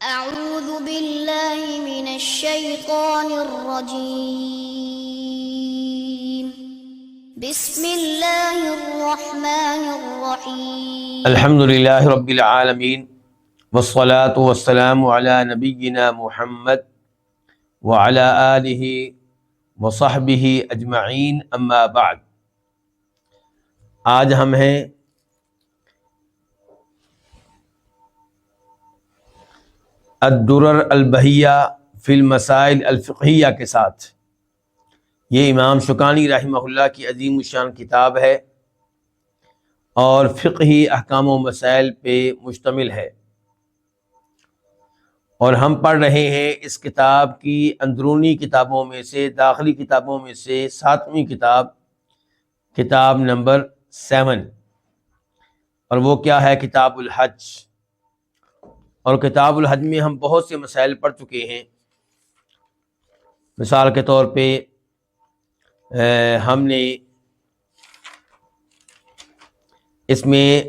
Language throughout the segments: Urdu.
أعوذ بالله من الشيطان الرجيم. بسم الله الرحمن الرحيم. الحمد للہ رب العالمین والصلاة والسلام علی نبینا محمد وعلی آلہ وصحبہ اجمعین، اما بعد۔ آج ہم ہیں الدرر البہیہ فی المسائل الفقہیہ کے ساتھ۔ یہ امام شوکانی رحمہ اللہ کی عظیم الشان کتاب ہے اور فقہی احکام و مسائل پہ مشتمل ہے، اور ہم پڑھ رہے ہیں اس کتاب کی اندرونی کتابوں میں سے، داخلی کتابوں میں سے 7ویں کتاب، کتاب نمبر 7، اور وہ کیا ہے؟ کتاب الحج۔ اور کتاب الحج میں ہم بہت سے مسائل پڑھ چکے ہیں۔ مثال کے طور پہ ہم نے اس میں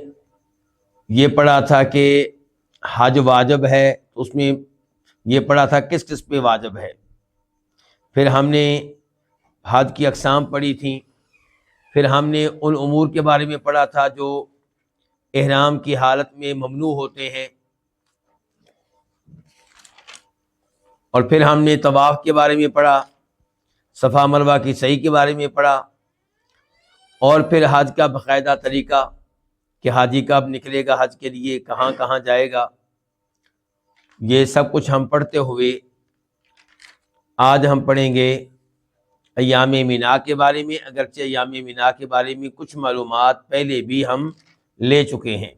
یہ پڑھا تھا کہ حج واجب ہے، تو اس میں یہ پڑھا تھا کس کس پہ واجب ہے۔ پھر ہم نے حج کی اقسام پڑھی تھیں۔ پھر ہم نے ان امور کے بارے میں پڑھا تھا جو احرام کی حالت میں ممنوع ہوتے ہیں، اور پھر ہم نے طواف کے بارے میں پڑھا، صفا مروہ کی سعی کے بارے میں پڑھا، اور پھر حج کا باقاعدہ طریقہ کہ حاجی کب نکلے گا حج کے لیے، کہاں کہاں جائے گا، یہ سب کچھ ہم پڑھتے ہوئے آج ہم پڑھیں گے ایام مینا کے بارے میں، اگرچہ ایام مینا کے بارے میں کچھ معلومات پہلے بھی ہم لے چکے ہیں۔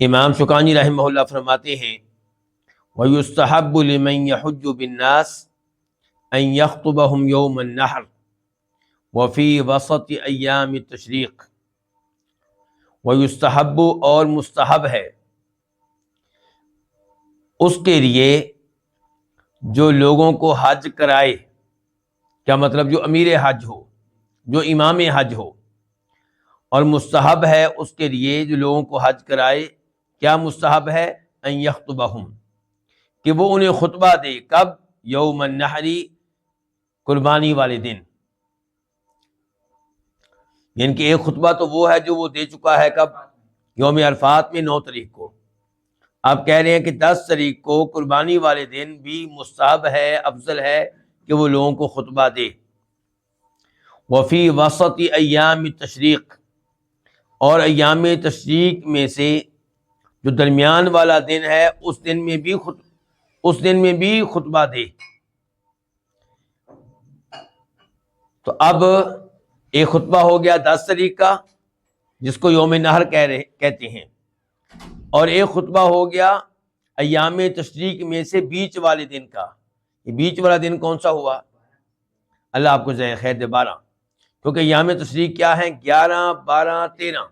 امام شوکانی رحمہ اللہ فرماتے ہیں وَيُسْتَحَبُّ لِمَنْ يَحُجُّ بِالنَّاسِ أَنْ يَخْطُبَهُمْ يَوْمَ النَّحْرِ وَفِي وَسَطِ أَيَّامِ التَّشْرِيقِ۔ وَيُسْتَحَبُّ، اور مستحب ہے اس کے لیے جو لوگوں کو حج کرائے، کیا مطلب؟ جو امیر حج ہو، جو امام حج ہو، اور مستحب ہے اس کے لیے جو لوگوں کو حج کرائے، کیا مستحب ہے؟ ان یخطبہم، کہ وہ انہیں خطبہ دے۔ کب؟ یوم النحر، قربانی والے دن۔ یعنی کہ ایک خطبہ تو وہ ہے جو وہ دے چکا ہے، کب؟ یوم عرفات میں 9 تاریخ کو۔ آپ کہہ رہے ہیں کہ 10 تاریخ کو قربانی والے دن بھی مستحب ہے، افضل ہے کہ وہ لوگوں کو خطبہ دے۔ وفی وسط ایام تشریق، اور ایام تشریق میں سے جو درمیان والا دن ہے اس دن میں بھی خطبہ دے۔ تو اب ایک خطبہ ہو گیا 10 تاریخ کا، جس کو یوم نحر کہتے ہیں، اور ایک خطبہ ہو گیا ایام تشریق میں سے بیچ والے دن کا۔ یہ بیچ والا دن کون سا ہوا؟ اللہ آپ کو جزائے خیر دے، 12، کیونکہ ایام تشریق کیا ہیں؟ 11، 12، 13،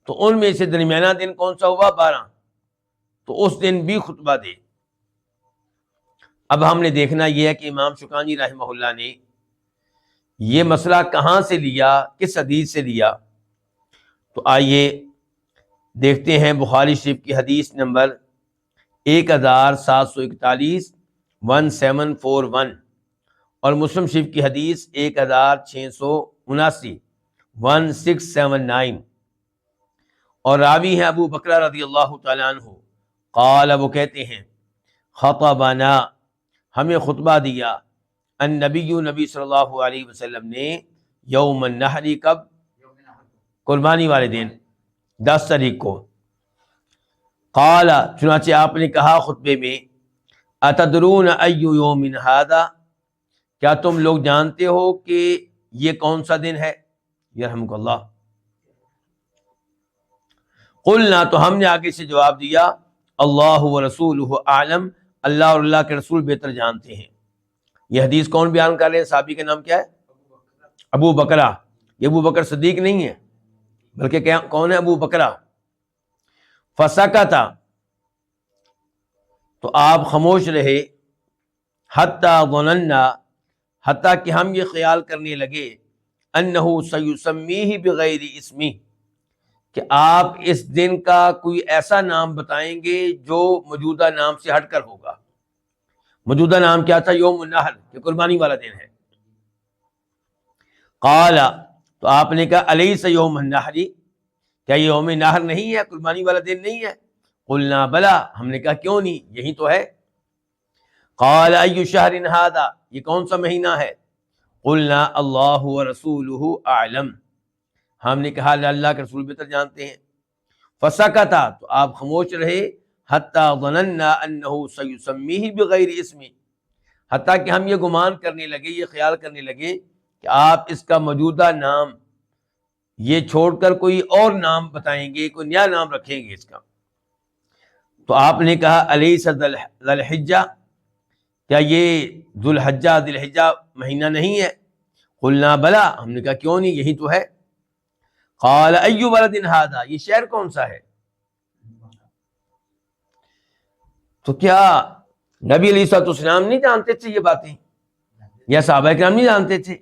تو ان میں سے درمیانہ دن کون سا ہوا؟ 12، تو اس دن بھی خطبہ دے۔ اب ہم نے دیکھنا یہ ہے کہ امام شوکانی رحمہ اللہ نے یہ مسئلہ کہاں سے لیا، کس حدیث سے لیا؟ تو آئیے دیکھتے ہیں۔ بخاری شریف کی حدیث نمبر 1741 1741، اور مسلم شریف کی حدیث 1679 1679، اور راوی ہیں ابو بکر رضی اللہ تعالیٰ عنہ۔ قال، وہ کہتے ہیں خطبنا، ہمیں خطبہ دیا، نبی صلی اللہ علیہ وسلم نے، یوم النحر، کب؟ قربانی والے دن 10 تاریخ کو۔ قال، چنانچہ آپ نے کہا خطبے میں، اتدرون ای یوم ھذا، کیا تم لوگ جانتے ہو کہ یہ کون سا دن ہے؟ یرحمک اللہ۔ قلنا، تو ہم نے آگے سے جواب دیا، اللہ ورسولہ اعلم، اللہ اور اللہ کے رسول بہتر جانتے ہیں۔ یہ حدیث کون بیان کر رہے ہیں؟ صحابی کا نام کیا ہے؟ ابو بکرہ۔ یہ ابو بکر صدیق نہیں ہے، بلکہ کون ہے؟ ابو بکرہ۔ فسکتا، تو آپ خاموش رہے، حتی ظننا، حتیٰ کہ ہم یہ خیال کرنے لگے، انہ سیسمیہ بغیر اسمہ، کہ آپ اس دن کا کوئی ایسا نام بتائیں گے جو موجودہ نام سے ہٹ کر ہوگا. موجودہ نام کیا تھا؟ یوم النحر، کہ قربانی والا دن ہے. قال، تو آپ نے کہا الیس یوم النحر، کیا یہ یوم نحر نہیں ہے، قربانی والا دن نہیں ہے؟ قلنا بلا، ہم نے کہا کیوں نہیں، یہی تو ہے. قال ای شہر ھذا، یہ کون سا مہینہ ہے؟ قلنا اللہ ورسولہ اعلم، ہم نے کہا اللہ کے رسول بہتر جانتے ہیں. فسکتا، تو آپ خاموش رہے. حتی ظننا انہ سیسمیہ بغیر اسمہ، حتیٰ کہ ہم یہ گمان کرنے لگے، یہ خیال کرنے لگے کہ آپ اس کا موجودہ نام یہ چھوڑ کر کوئی اور نام بتائیں گے، کوئی نیا نام رکھیں گے اس کا. تو آپ نے کہا الیس ذی الحجہ، کیا یہ ذو الحجہ مہینہ نہیں ہے؟ قلنا بلا، ہم نے کہا کیوں نہیں، یہی تو ہے. قال ای بلد ھذا، یہ شہر کون سا ہے؟ تو کیا نبی علیہ الصلوۃ والسلام نہیں جانتے تھے یہ باتیں، یا صحابہ کرام نہیں جانتے تھے؟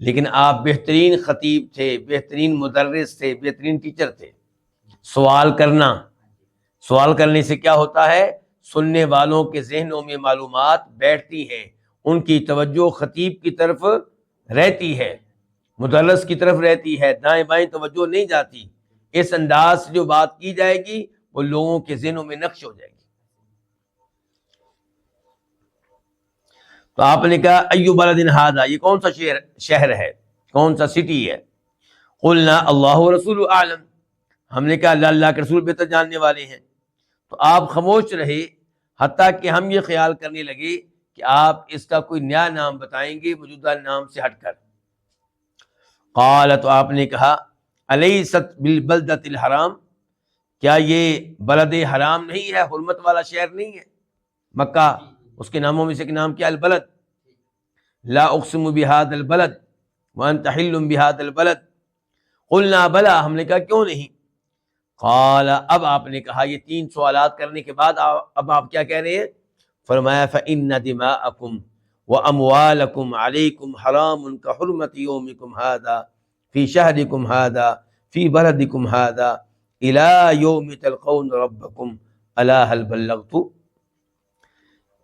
لیکن آپ بہترین خطیب تھے، بہترین مدرس تھے، بہترین ٹیچر تھے. سوال کرنے سے کیا ہوتا ہے؟ سننے والوں کے ذہنوں میں معلومات بیٹھتی ہیں، ان کی توجہ خطیب کی طرف رہتی ہے، مدرس کی طرف رہتی ہے، دائیں بائیں توجہ نہیں جاتی. اس انداز سے جو بات کی جائے گی وہ لوگوں کے ذہنوں میں نقش ہو جائے گی. تو آپ نے کہا ایو بلد ھذا، یہ کون سا شہر ہے، کون سا سٹی ہے؟ قلنا اللہ ورسولہ اعلم، ہم نے کہا اللہ کے رسول بہتر جاننے والے ہیں. تو آپ خاموش رہے حتیٰ کہ ہم یہ خیال کرنے لگے کہ آپ اس کا کوئی نیا نام بتائیں گے موجودہ نام سے ہٹ کر. قال، تو آپ نے کہا الیست بالبلدۃ الحرام، کیا یہ بلد حرام نہیں ہے، حرمت والا شہر نہیں ہے مکہ؟ اس کے ناموں میں سے ایک نام کیا؟ البلد. لا اقسم بہذا البلد وانت حل بہذا البلد. قلنا بلا، ہم نے کہا کیوں نہیں. قال، اب آپ نے کہا، یہ 3 سوالات کرنے کے بعد اب آپ کیا کہہ رہے ہیں؟ فرمایا فإن دماءکم واموالکم علیکم حرام کحرمت یومکم ھذا فی شہرکم ھذا فی بلدکم ھذا الی یوم تلقون ربکم الا ھل بلغت.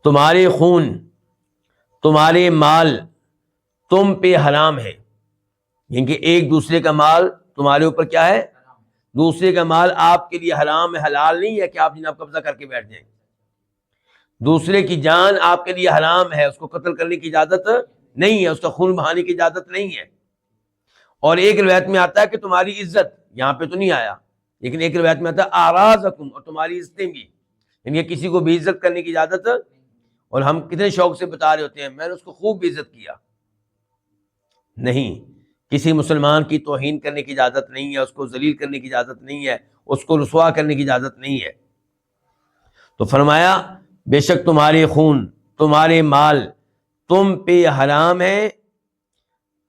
تمہارے خون، تمہارے مال تم پہ حرام ہے، یعنی کہ ایک دوسرے کا مال تمہارے اوپر کیا ہے؟ دوسرے کا مال آپ کے لیے حرام ہے، حلال نہیں ہے کہ آپ جناب قبضہ کر کے بیٹھ جائیں. دوسرے کی جان آپ کے لیے حرام ہے، اس کو قتل کرنے کی اجازت نہیں ہے، اس کا خون بہانے کی اجازت نہیں ہے. اور ایک روایت میں آتا ہے کہ تمہاری عزت، یہاں پہ تو نہیں آیا لیکن ایک روایت میں آتا ہے اعراضکم، اور تمہاری عزتیں بھی، یعنی کسی کو بھی عزت کرنے کی اجازت. اور ہم کتنے شوق سے بتا رہے ہوتے ہیں میں نے اس کو خوب عزت کیا. نہیں، کسی مسلمان کی توہین کرنے کی اجازت نہیں ہے، اس کو ذلیل کرنے کی اجازت نہیں ہے، اس کو رسوا کرنے کی اجازت نہیں ہے. تو فرمایا بے شک تمہارے خون، تمہارے مال تم پہ حرام ہے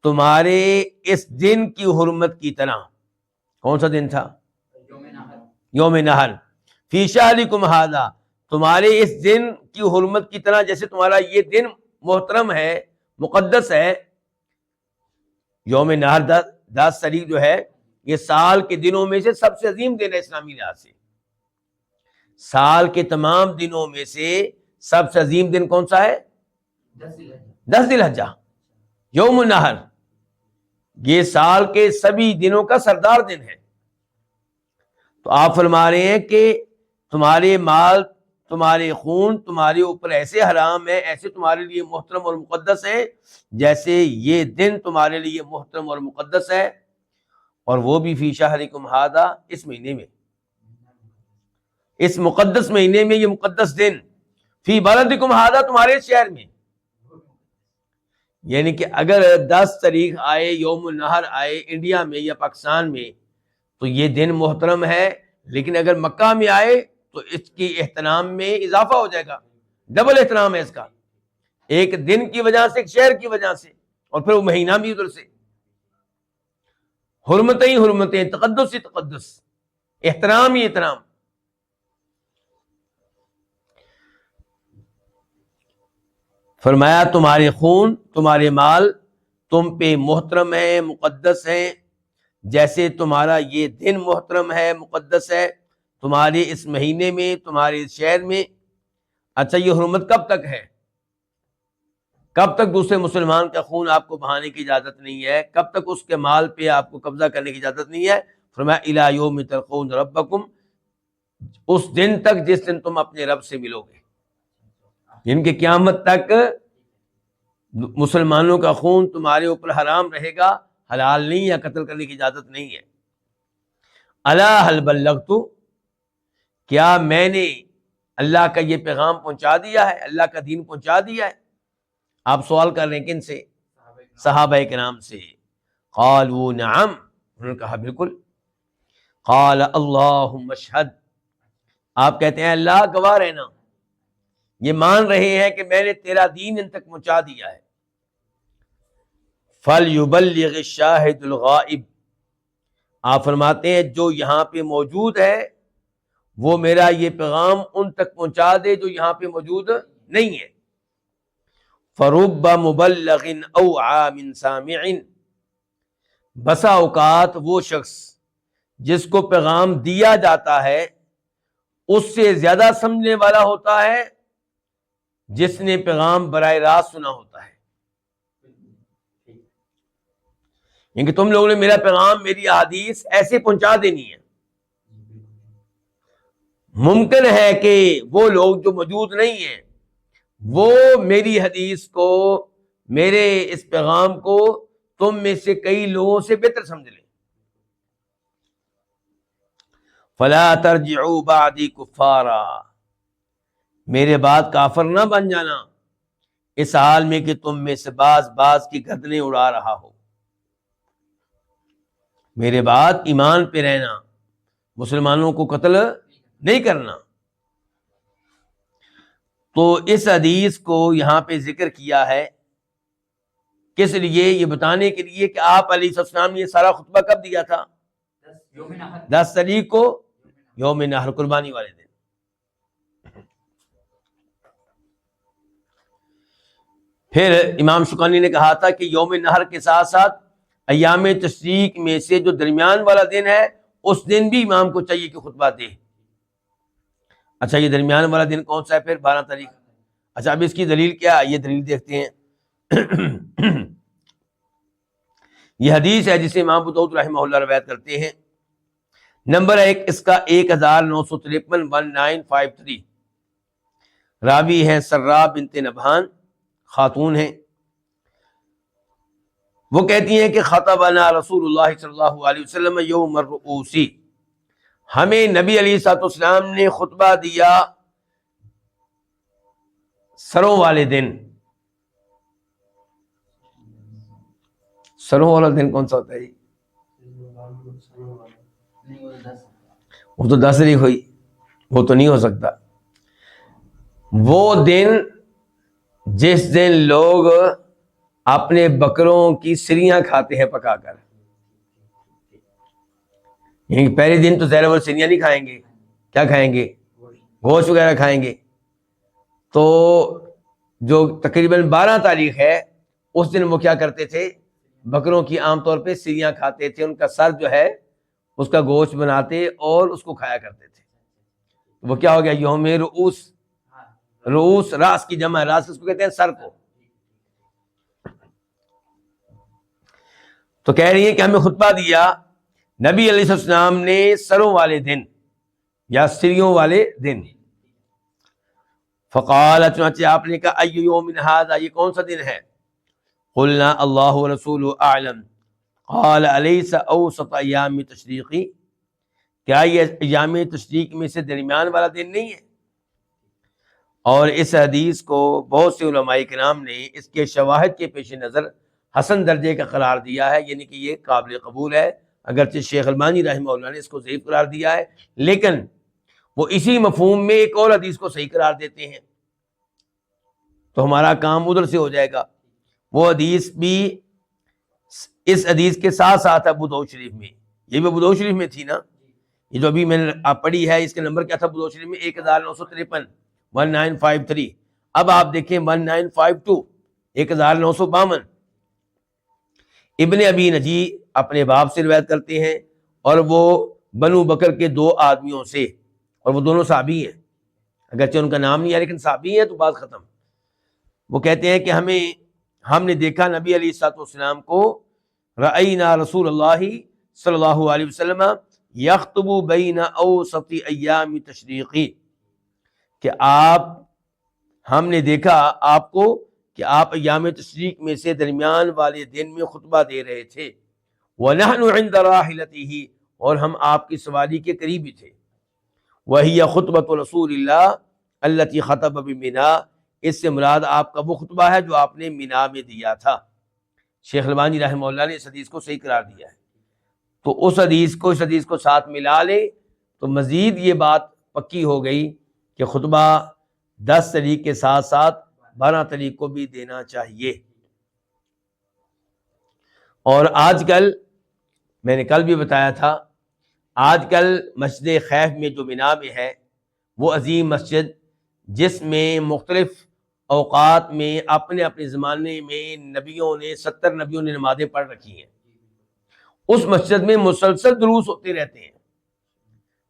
تمہارے اس دن کی حرمت کی طرح. کون سا دن تھا؟ یوم نحر. فی شہرکم ھذا، تمہارے اس دن کی حرمت کی طرح، جیسے تمہارا یہ دن محترم ہے، مقدس ہے. یوم نحر 10 تاریخ جو ہے یہ سال کے دنوں میں سے سب سے عظیم دن ہے اسلامی لحاظ سے. سال کے تمام دنوں میں سے سب سے عظیم دن کون سا ہے؟ 10 ذی الحجہ، یوم النحر. یہ سال کے سبھی دنوں کا سردار دن ہے. تو آپ فرما رہے ہیں کہ تمہارے مال، تمہارے خون تمہارے اوپر ایسے حرام ہے، ایسے تمہارے لیے محترم اور مقدس ہے جیسے یہ دن تمہارے لیے محترم اور مقدس ہے. اور وہ بھی فی شہرکم ھذا، اس مہینے میں، اس مقدس مہینے میں، یہ مقدس دن. فی بلدکم ھذا، تمہارے شہر میں. یعنی کہ اگر 10 تاریخ آئے، یوم النحر آئے انڈیا میں یا پاکستان میں تو یہ دن محترم ہے، لیکن اگر مکہ میں آئے تو اس کی احترام میں اضافہ ہو جائے گا، ڈبل احترام ہے اس کا، ایک دن کی وجہ سے، ایک شہر کی وجہ سے، اور پھر وہ مہینہ بھی ادھر سے. حرمتیں ہی حرمتیں، تقدس ہی تقدس، احترام ہی احترام. فرمایا تمہارے خون، تمہارے مال تم پہ محترم ہیں، مقدس ہیں، جیسے تمہارا یہ دن محترم ہے، مقدس ہے، تمہارے اس مہینے میں، تمہارے اس شہر میں۔ اچھا یہ حرمت کب تک ہے؟ کب تک دوسرے مسلمان کا خون آپ کو بہانے کی اجازت نہیں ہے؟ کب تک اس کے مال پہ آپ کو قبضہ کرنے کی اجازت نہیں ہے؟ فرمایا الی یوم تلقون ربکم، اس دن تک جس دن تم اپنے رب سے ملو گے، یعنی کہ قیامت تک مسلمانوں کا خون تمہارے اوپر حرام رہے گا، حلال نہیں، یا قتل کرنے کی اجازت نہیں ہے۔ الا هل بلغت، کیا میں نے اللہ کا یہ پیغام پہنچا دیا ہے، اللہ کا دین پہنچا دیا ہے؟ آپ سوال کر رہے ہیں کن سے؟ صحابہ کرام سے۔ قالوا نعم، انہوں نے کہا بالکل۔ قال اللہم اشہد، آپ کہتے ہیں اللہ گواہ رہنا، یہ مان رہے ہیں کہ میں نے تیرا دین ان تک پہنچا دیا ہے۔ فَلْيُبَلِّغِ الشَّاهِدُ الْغَائِبُ، آپ فرماتے ہیں جو یہاں پہ موجود ہے وہ میرا یہ پیغام ان تک پہنچا دے جو یہاں پہ موجود نہیں ہے۔ فَرُبَّ مُبَلَّغٍ أَوْعَىٰ مِن سَامِعٍ، بسا اوقات وہ شخص جس کو پیغام دیا جاتا ہے اس سے زیادہ سمجھنے والا ہوتا ہے جس نے پیغام براہ راست سنا ہوتا ہے۔ یعنی کہ تم لوگوں نے میرا پیغام، میری احادیث ایسے پہنچا دینی ہے۔ ممکن ہے کہ وہ لوگ جو موجود نہیں ہیں وہ میری حدیث کو، میرے اس پیغام کو تم میں سے کئی لوگوں سے بہتر سمجھ لیں۔ فلا ترجعوا بعدی کفارا، میرے بعد کافر نہ بن جانا اس حال میں کہ تم میں سے بعض کی گردنیں اڑا رہا ہو۔ میرے بعد ایمان پہ رہنا، مسلمانوں کو قتل نہیں کرنا۔ تو اس حدیث کو یہاں پہ ذکر کیا ہے کس لیے؟ یہ بتانے کے لیے کہ آپ علیہ السلام نے یہ سارا خطبہ کب دیا تھا؟ 10 تاریخ کو، یوم نحر، قربانی والے دن۔ پھر امام شوکانی نے کہا تھا کہ یوم نحر کے ساتھ ساتھ ایام تشریق میں سے جو درمیان والا دن ہے اس دن بھی امام کو چاہیے کہ خطبہ دے۔ اچھا یہ درمیان والا دن کون سا ہے پھر؟ 12 تاریخ۔ اچھا اب اس کی دلیل کیا ہے؟ یہ دلیل دیکھتے ہیں۔ یہ حدیث ہے جسے امام ابو داؤد رحمہ اللہ روایت کرتے ہیں۔ نمبر 1 اس کا 1953 1953، راوی ہیں سرا بنت نبہان، خاتون ہیں۔ وہ کہتی ہیں کہ خطبنا رسول اللہ صلی اللہ علیہ وسلم یوم الرؤوس، ہمیں نبی علیہ الصلوۃ والسلام نے خطبہ دیا سروں والے دن۔ سروں والا دن کون سا ہوتا ہے؟ وہ تو 10 تاریخ ہوئی، وہ تو نہیں ہو سکتا۔ وہ دن جس دن لوگ اپنے بکروں کی سریاں کھاتے ہیں پکا کر، یعنی پہلے دن تو ظاہر وہ سریاں نہیں کھائیں گے، کیا کھائیں گے؟ گوشت وغیرہ کھائیں گے۔ تو جو تقریباً 12 تاریخ ہے اس دن وہ کیا کرتے تھے؟ بکروں کی عام طور پہ سریاں کھاتے تھے، ان کا سر جو ہے اس کا گوشت بناتے اور اس کو کھایا کرتے تھے۔ وہ کیا ہو گیا؟ یوم رؤوس، رؤوس راس کی جمع ہے، راس کس کو کہتے ہیں؟ سر کو۔ تو کہہ رہی ہیں کہ ہمیں خطبہ دیا نبی علیہ السلام نے سروں والے دن یا سریوں والے دن۔ فقال، چنانچہ آپ نے کہا ای یوم ھذا، یہ کون سا دن ہے؟ قلنا اللہ ورسول اعلم، قال الیس اوسط ایام تشریقی، کیا یہ ایام تشریق میں سے درمیان والا دن نہیں ہے؟ اور اس حدیث کو بہت سے علماء کرام نے اس کے شواہد کے پیش نظر حسن درجے کا قرار دیا ہے، یعنی کہ یہ قابل قبول ہے، اگرچہ شیخ البانی رحمہ اللہ نے اس کو ضعیف قرار دیا ہے، لیکن وہ اسی مفہوم میں ایک اور حدیث کو صحیح قرار دیتے ہیں، تو ہمارا کام ادھر سے ہو جائے گا۔ وہ حدیث بھی اس حدیث کے ساتھ ساتھ ابو داؤد شریف میں، یہ بھی ابو داؤد شریف میں تھی نا، یہ جو ابھی میں نے آپ پڑھی ہے اس کا نمبر کیا تھا ابو داؤد شریف میں؟ 1953 1953۔ اب آپ دیکھیں 1952 1952، ابن ابی نجی اپنے باپ سے روایت کرتے ہیں اور وہ بنو بکر کے 2 آدمیوں سے، اور وہ دونوں صحابی ہیں، اگرچہ ان کا نام نہیں ہے لیکن صحابی ہیں تو بات ختم۔ وہ کہتے ہیں کہ ہم نے دیکھا نبی علیہ الصلوۃ والسلام کو، رأینا رسول اللہ صلی اللہ علیہ وسلم یخطب بین اوسط ایام تشریقی، کہ ہم نے دیکھا آپ کو کہ آپ ایام تشریق میں سے درمیان والے دن میں خطبہ دے رہے تھے، وَنَحْنُ عِنْدَ رَاحِلَتِهِ، اور ہم آپ کی سواری کے قریب ہی تھے، وَهِيَ خُطْبَةُ رسول اللہ التي خطب بمنا، اس سے مراد آپ کا وہ خطبہ ہے جو آپ نے مینا میں دیا تھا۔ شیخ البانی رحمہ اللہ نے اس حدیث کو صحیح قرار دیا ہے، تو اس حدیث کو ساتھ ملا لے تو مزید یہ بات پکی ہو گئی کہ خطبہ 10 طریق کے ساتھ ساتھ 12 طریق کو بھی دینا چاہیے۔ اور آج کل میں نے کل بھی بتایا تھا، آج کل مسجد خیف میں جو مینا میں ہے وہ عظیم مسجد، جس میں مختلف اوقات میں اپنے اپنے زمانے میں 70 نبیوں نے نمازیں پڑھ رکھی ہیں، اس مسجد میں مسلسل دروس ہوتے رہتے ہیں۔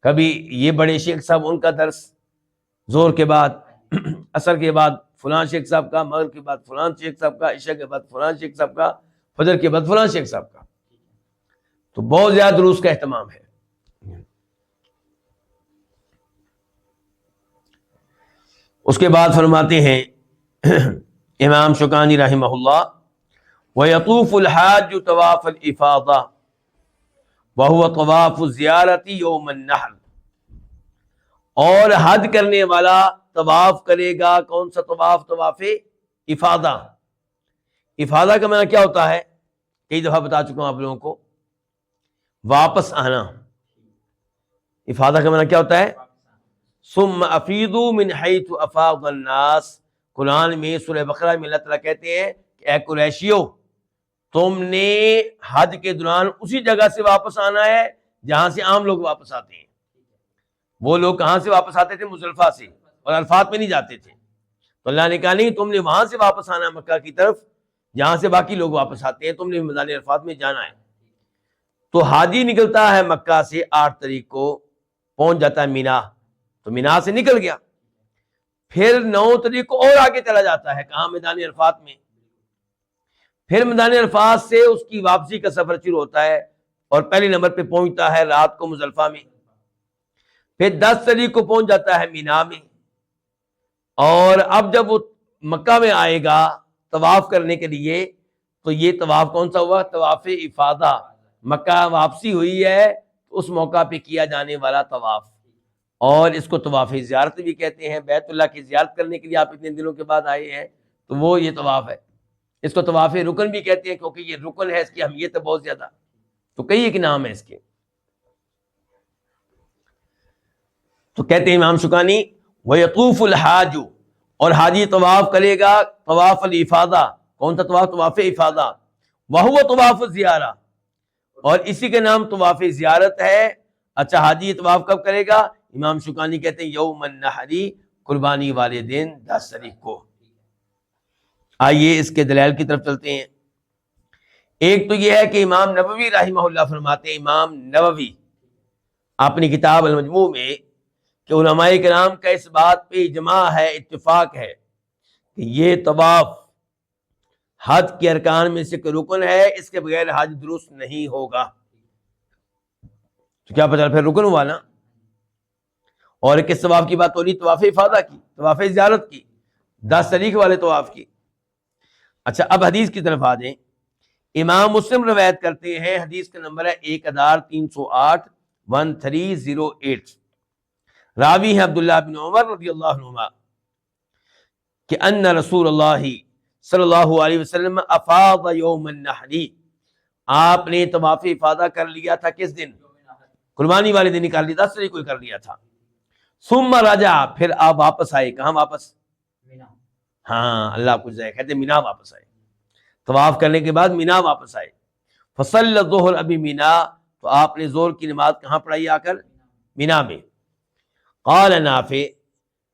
کبھی یہ بڑے شیخ صاحب ان کا درس زور کے بعد، عصر کے بعد فلاں شیخ صاحب کا، مغرب کے بعد فلاں شیخ صاحب کا، عشاء کے بعد فلاں شیخ صاحب کا، فجر کے بعد فلاں شیخ صاحب کا، تو بہت زیادہ دروس کا اہتمام ہے۔ اس کے بعد فرماتے ہیں امام شوکانی رحمہ اللہ، وَيَطُوفُ الْحَاجُّ طَوَافَ الْإِفَاضَةِ وَهُوَ طَوَافُ الزِّيَارَةِ يَوْمَ النَّحْرِ، اور حج کرنے والا طواف کرے گا، کون سا طواف؟ طواف افادہ۔ افادہ کا معنی کیا ہوتا ہے؟ کئی دفعہ بتا چکا ہوں آپ لوگوں کو، واپس آنا۔ افادہ کا معنی کیا ہوتا ہے؟ ثم افیضوا من حیث افاض الناس، قرآن میں سورہ بقرہ میں اللہ تعالیٰ کہتے ہیں کہ اے قریشیو، تم نے حج کے دوران اسی جگہ سے واپس آنا ہے جہاں سے عام لوگ واپس آتے ہیں۔ وہ لوگ کہاں سے واپس آتے تھے؟ مزدلفہ سے، اور عرفات میں نہیں جاتے تھے، تو اللہ نے کہا نہیں، تم نے وہاں سے واپس آنا ہے مکہ کی طرف جہاں سے باقی لوگ واپس آتے ہیں، تم نے میدان عرفات میں جانا ہے۔ تو حاجی نکلتا ہے مکہ سے 8 تاریخ کو، پہنچ جاتا ہے مینا، تو مینا سے نکل گیا، پھر 9 تاریخ کو اور آگے چلا جاتا ہے، کہاں؟ میدان عرفات میں۔ پھر میدان عرفات سے اس کی واپسی کا سفر شروع ہوتا ہے، اور پہلے نمبر پہ پہنچتا ہے رات کو مزدلفہ میں، پھر 10 تاریخ کو پہنچ جاتا ہے مینا میں، اور اب جب وہ مکہ میں آئے گا طواف کرنے کے لیے، تو یہ طواف کون سا ہوا؟ طواف افادہ۔ مکہ واپسی ہوئی ہے تو اس موقع پہ کیا جانے والا طواف، اور اس کو طواف زیارت بھی کہتے ہیں۔ بیت اللہ کی زیارت کرنے کے لیے آپ اتنے دنوں کے بعد آئے ہیں تو وہ یہ طواف ہے۔ اس کو طواف رکن بھی کہتے ہیں کیونکہ یہ رکن ہے، اس کی اہمیت ہے بہت زیادہ، تو کئی ایک نام ہے اس کے۔ تو کہتے ہیں امام شوکانی، وَيَطُوفُ الْحَاجُ، اور حاجی طواف کرے گا طواف الافادہ۔ کون سا طواف؟ طواف افادہ۔ وَهُوَ طواف الزیارہ، اور اسی کے نام طواف زیارت ہے۔ اچھا، حاجی طواف کب کرے گا؟ امام شوکانی کہتے ہیں یوم النحر، قربانی والے دن 10 تاریخ کو۔ آئیے اس کے دلائل کی طرف چلتے ہیں۔ ایک تو یہ ہے کہ امام نووی رحمہ اللہ فرماتے ہیں، امام نووی اپنی کتاب المجموع میں، کہ علماء کرام کا اس بات پہ اجماع ہے، اتفاق ہے کہ یہ طواف حج کے ارکان میں سے کوئی رکن ہے، اس کے بغیر حج درست نہیں ہوگا۔ تو کیا پتہ پھر رکن ہوا نا؟ اور کس طواف کی بات ہو رہی؟ طواف افادہ کی، طواف زیارت کی، 10 تاریخ والے طواف کی۔ اچھا، اب حدیث کی طرف آ جائیں۔ امام مسلم روایت کرتے ہیں، حدیث کا نمبر ہے 1308، 1308۔ راوی ہیں عبداللہ بن عمر رضی اللہ عنہما، کہ ان رسول اللہ صلی اللہ علیہ وسلم افاض یوم النحر، آپ نے طواف افادہ کر لیا تھا کس دن؟ قربانی والے دن ہی کر لیا، 10 تاریخ کو کر لیا تھا۔ ثم رجع، پھر آپ واپس آئے، کہاں واپس؟ ہاں، اللہ کو جائے کہتے مینا واپس آئے، طواف کرنے کے بعد مینا واپس آئے۔ فصلی الظہر، ابھی مینا، تو آپ نے ظہر کی نماز کہاں پڑھائی؟ آ کر مینا میں۔ قال نافع،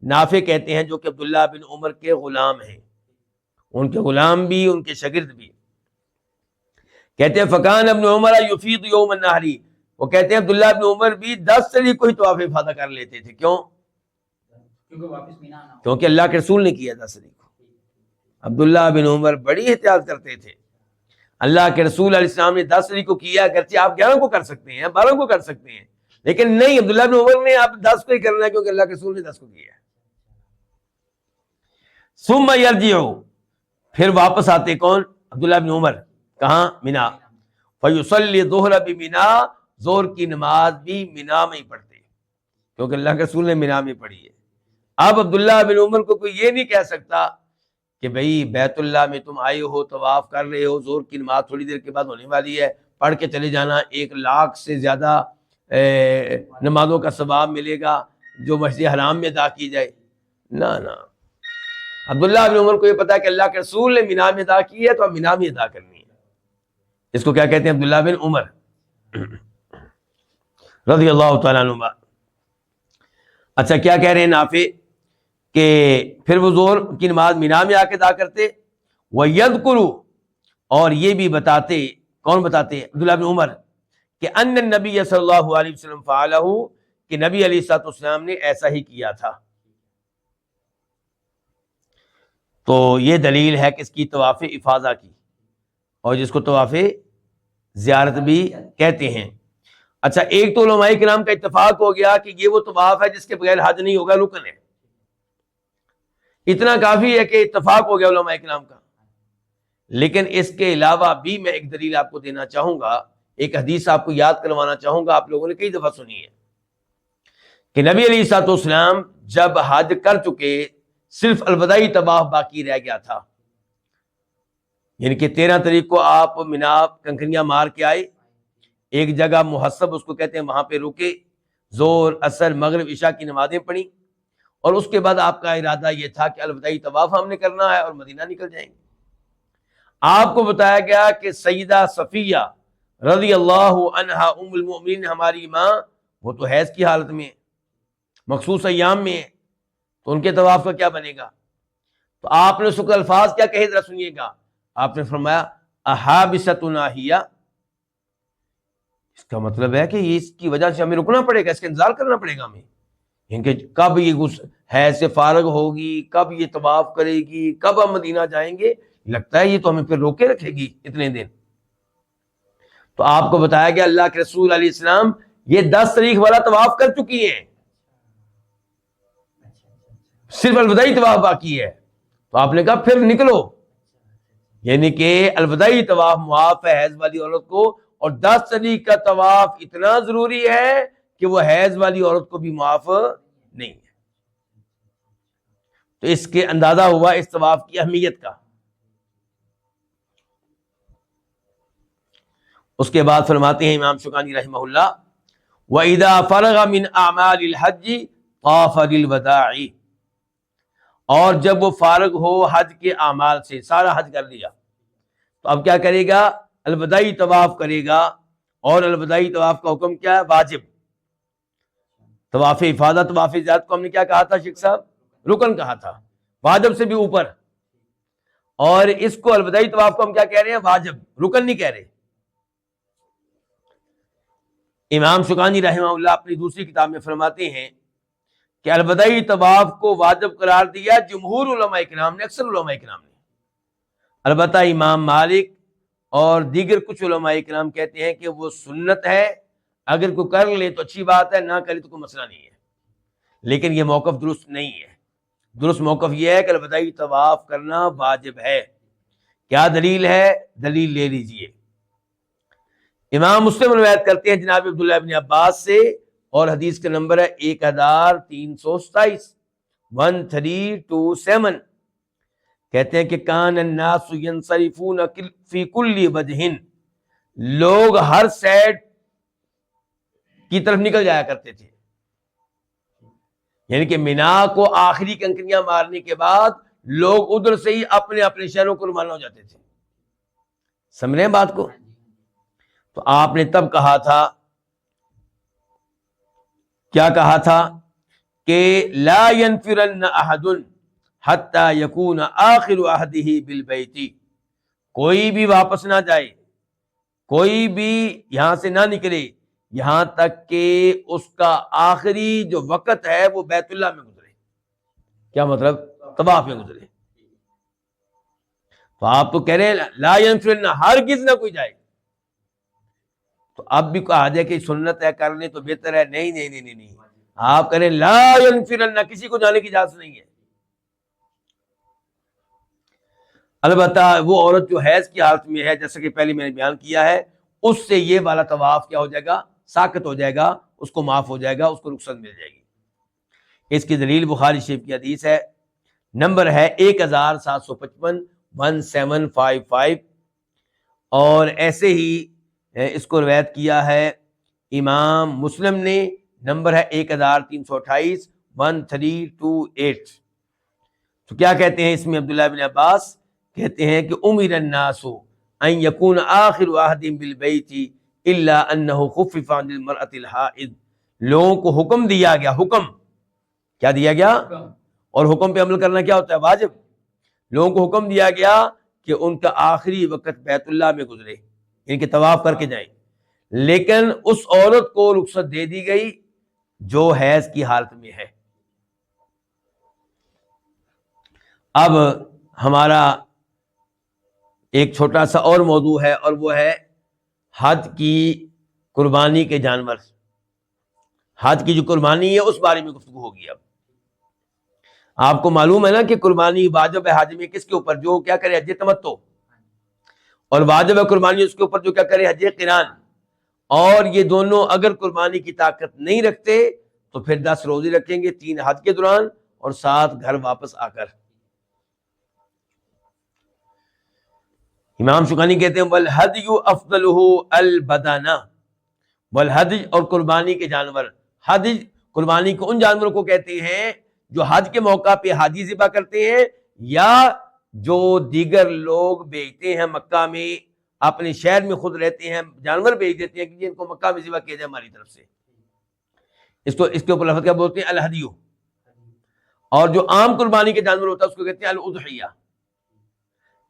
نافع کہتے ہیں جو کہ عبداللہ بن عمر کے غلام ہیں، ان کے غلام بھی ان کے شاگرد بھی، کہتے ہیں فکان ابن عمر یفید یوم النحر، وہ کہتے ہیں عبداللہ ابن عمر بھی 10 تاریخ کو ہی طواف افاضہ کر لیتے تھے. کیوں؟ کیونکہ اللہ کے رسول نے کیا 10 تاریخ کو. عبداللہ بن عمر بڑی احتیاط کرتے تھے. اللہ کے رسول علیہ السلام نے 10 تاریخ کو کیا، اگرچہ آپ 11 کو کر سکتے ہیں، 12 کو کر سکتے ہیں، لیکن نہیں، عبداللہ بن عمر نے آپ 10 کو ہی کرنا ہے کیونکہ اللہ کے رسول نے 10 کو کیا ہے. ثم یرجع، پھر واپس آتے کون؟ عبداللہ بن عمر. کہاں؟ مینا. فیصلی الظہر بمینا، ظہر کی نماز بھی مینا میں ہی پڑھتے کیونکہ اللہ کے رسول نے مینا میں پڑھی ہے. اب عبداللہ بن عمر کو کوئی یہ نہیں کہہ سکتا کہ بھئی بیت اللہ میں تم آئے ہو، طواف کر رہے ہو، ظہر کی نماز تھوڑی دیر کے بعد ہونے والی ہے، پڑھ کے چلے جانا، 1,00,000 سے زیادہ نمازوں کا ثواب ملے گا جو مسجد حرام میں ادا کی جائے. نہ، عبداللہ بن عمر کو یہ پتا ہے کہ اللہ کے رسول نے مینا میں ادا کی ہے تو اب مینا میں ادا کرنی ہے. اس کو کیا کہتے ہیں؟ عبداللہ بن عمر رضی اللہ تعالیٰ عنہ. اچھا، کیا کہہ رہے ہیں نافع کہ پھر وہ ظہر کی نماز مینا میں آ کے ادا کرتے. وَيَذْكُرُ، اور یہ بھی بتاتے، کون بتاتے؟ عبداللہ بن عمر، کہ ان النبی صلی اللہ علیہ وسلم فعلہ، کہ نبی علیہ الصلوۃ والسلام نے ایسا ہی کیا تھا. تو یہ دلیل ہے کس کی؟ طواف افاضہ کی، اور جس کو طواف زیارت بھی کہتے ہیں. اچھا، ایک تو علماء کرام کا اتفاق ہو گیا کہ یہ وہ طواف ہے جس کے بغیر حج نہیں ہوگا، رکن ہے. اتنا کافی ہے کہ اتفاق ہو گیا علماء کرام کا. لیکن اس کے علاوہ بھی میں ایک دلیل آپ کو دینا چاہوں گا، ایک حدیث آپ کو یاد کروانا چاہوں گا، آپ لوگوں نے کئی دفعہ سنی ہے کہ نبی علیہ الصلوۃ والسلام جب حج کر چکے، صرف الوداعی طواف باقی رہ گیا تھا. یعنی کہ 13 تاریخ کو آپ مینا کنکریاں مار کے آئے، ایک جگہ محسب اس کو کہتے ہیں، وہاں پہ رکے، ظہر، عصر، مغرب، عشاء کی نمازیں پڑھی، اور اس کے بعد آپ کا ارادہ یہ تھا کہ الوداعی طواف ہم نے کرنا ہے اور مدینہ نکل جائیں گے. آپ کو بتایا گیا کہ سیدہ صفیہ رضی اللہ عنہا ام المؤمنین، ہماری ماں، وہ تو حیض کی حالت میں، مخصوص ایام میں، تو ان کے طواف کا کیا بنے گا؟ تو آپ نے اس کے الفاظ کیا کہے، ذرا سنیے گا. آپ نے فرمایا احابستنا ہی، اس کا مطلب ہے کہ اس کی وجہ سے ہمیں رکنا پڑے گا، اس کا انتظار کرنا پڑے گا ہمیں، کہ کب یہ حیض سے فارغ ہوگی، کب یہ طواف کرے گی، کب ہم مدینہ جائیں گے. لگتا ہے یہ تو ہمیں پھر روکے رکھے گی اتنے دن. تو آپ کو بتایا گیا اللہ کے رسول علیہ السلام یہ 10 تاریخ والا طواف کر چکی ہیں، صرف الوداعی طواف باقی ہے. تو آپ نے کہا پھر نکلو، یعنی کہ الوداعی طواف معاف ہے حیض والی عورت کو، اور 10 تاریخ کا طواف اتنا ضروری ہے کہ وہ حیض والی عورت کو بھی معاف نہیں ہے. تو اس کے اندازہ ہوا اس طواف کی اہمیت کا. اس کے بعد فرماتے ہیں امام شوکانی رحمہ اللہ، وَإِذَا فَرَغَ مِنْ أَعْمَالِ الْحَجِّ طَافَ لِلْوَدَاعِ، اور جب وہ فارغ ہو حج کے اعمال سے، سارا حج کر لیا، تو اب کیا کرے گا؟ الوداعی طواف کرے گا. اور الوداعی طواف کا حکم کیا ہے؟ واجب. طواف افاضہ، طواف زیارت کو ہم نے کیا کہا تھا شیخ صاحب؟ رکن کہا تھا، واجب سے بھی اوپر. اور اس کو الوداعی طواف کو ہم کیا کہہ رہے ہیں؟ واجب، رکن نہیں کہہ رہے. امام شوکانی رحمہ اللہ اپنی دوسری کتاب میں فرماتے ہیں کہ الوداعی طواف کو واجب قرار دیا جمہور علماء کرام نے، اکثر علماء کرام نے. البتہ امام مالک اور دیگر کچھ علماء کرام کہتے ہیں کہ وہ سنت ہے، اگر کوئی کر لے تو اچھی بات ہے، نہ کرے تو کوئی مسئلہ نہیں ہے. لیکن یہ موقف درست نہیں ہے. درست موقف یہ ہے کہ الوداعی طواف کرنا واجب ہے. کیا دلیل ہے؟ دلیل لے لیجئے. امام مسلم روایت کرتے ہیں جناب عبداللہ ابن عباس سے، اور حدیث کا نمبر ہے 1327، 1327. کہتے ہیں کہ کان الناس ینصرفون فی کل وجہ، لوگ ہر سائڈ کی طرف نکل جایا کرتے تھے. یعنی کہ مینا کو آخری کنکریاں مارنے کے بعد لوگ ادھر سے ہی اپنے اپنے شہروں کو روانہ ہو جاتے تھے. سمجھ رہے ہیں بات کو؟ تو آپ نے تب کہا تھا، کیا کہا تھا کہ لا ينفرن احد حتی یکون آخر عہدہ بالبیت، کوئی بھی واپس نہ جائے کوئی بھی یہاں سے نہ نکلے یہاں تک کہ اس کا آخری جو وقت ہے وہ بیت اللہ میں گزرے. کیا مطلب؟ طواف میں گزرے. تو آپ تو کہہ رہے ہیں لا ینفرن، ہرگز نہ کوئی جائے. تو اب بھی کہا جائے کہ سنت ہے کرنے تو بہتر ہے. نہیں نہیں نہیں نہیں نہیں، آپ کریں لا ینفرن، کسی کو جانے کی اجازت نہیں ہے. البتہ وہ عورت جو حیض کی حالت میں ہے، جیسا کہ پہلے میں نے بیان کیا ہے، اس سے یہ والا طواف کیا ہو جائے گا؟ ساقط ہو جائے گا، اس کو معاف ہو جائے گا، اس کو رخصت مل جائے گی. اس کی دلیل بخاری شریف کی حدیث ہے، نمبر ہے 1755 1755، اور ایسے ہی اس کو روایت کیا ہے امام مسلم نے، نمبر ہے 1328 1328. تو کیا کہتے ہیں اس میں عبداللہ بن عباس؟ کہتے ہیں کہ امر الناس ان یکون آخر عہدہم بالبیت الا انہ خفف عن المرأة الحائض. لوگوں کو حکم دیا گیا، حکم کیا دیا گیا؟ اور حکم پہ عمل کرنا کیا ہوتا ہے؟ واجب. لوگوں کو حکم دیا گیا کہ ان کا آخری وقت بیت اللہ میں گزرے، یعنی کہ طواف کر کے جائیں. لیکن اس عورت کو رخصت دے دی گئی جو حیض کی حالت میں ہے. اب ہمارا ایک چھوٹا سا اور موضوع ہے، اور وہ ہے حج کی قربانی کے جانور. حج کی جو قربانی ہے اس بارے میں گفتگو ہوگی. اب آپ کو معلوم ہے نا کہ قربانی واجب ہے حج میں کس کے اوپر؟ جو کیا کرے حج تمتع، اور واجب ہے قربانی اس کے اوپر جو کیا کرے حج قران. اور یہ دونوں اگر قربانی کی طاقت نہیں رکھتے تو پھر 10 روزے رکھیں گے، 3 حج کے دوران اور 7 گھر واپس آ کر. امام شوکانی کہتے ہیں والہدی افضلہ البدنہ، والہدی اور قربانی کے جانور. حج قربانی کو ان جانوروں کو کہتے ہیں جو حج کے موقع پہ حاجی ذبح کرتے ہیں، یا جو دیگر لوگ بیچتے ہیں مکہ میں، اپنے شہر میں خود رہتے ہیں، جانور بیچ دیتے ہیں کہ جن کو مکہ میں ذبح کیا جائے ہماری طرف سے. اس کے اوپر لفظ کیا بولتے ہیں؟ الہدیو. اور جو عام قربانی کے جانور ہوتا ہے اس کو کہتے ہیں الاضحیہ.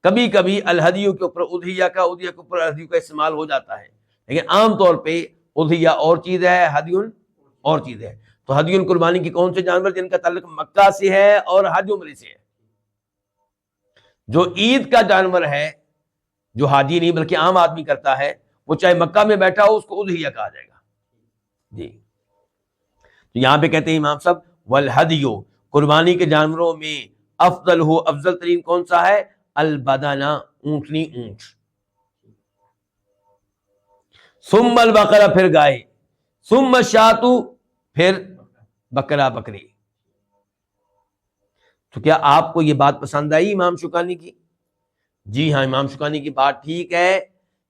کبھی کبھی الہدیو کے اوپر اضحیہ کے اوپر الہدیو کا استعمال ہو جاتا ہے، لیکن عام طور پہ اضحیہ اور چیز ہے، ہدیون اور چیز ہے. تو ہدیون قربانی کی کون سے جانور جن کا تعلق مکہ سے ہے اور حج عمرے سے ہے. جو عید کا جانور ہے جو حاجی نہیں بلکہ عام آدمی کرتا ہے، وہ چاہے مکہ میں بیٹھا ہو اس کو اضحیہ کہا جائے گا. جی تو یہاں پہ کہتے ہیں امام صاحب والہدیو، قربانی کے جانوروں میں افضل ہو، افضل ترین کون سا ہے؟ البدنہ، اونٹنی، اونٹ. ثم البقرہ، پھر گائے. ثم الشاۃ، پھر بکرا، بکری. تو کیا آپ کو یہ بات پسند آئی امام شوکانی کی؟ جی ہاں، امام شوکانی کی بات ٹھیک ہے.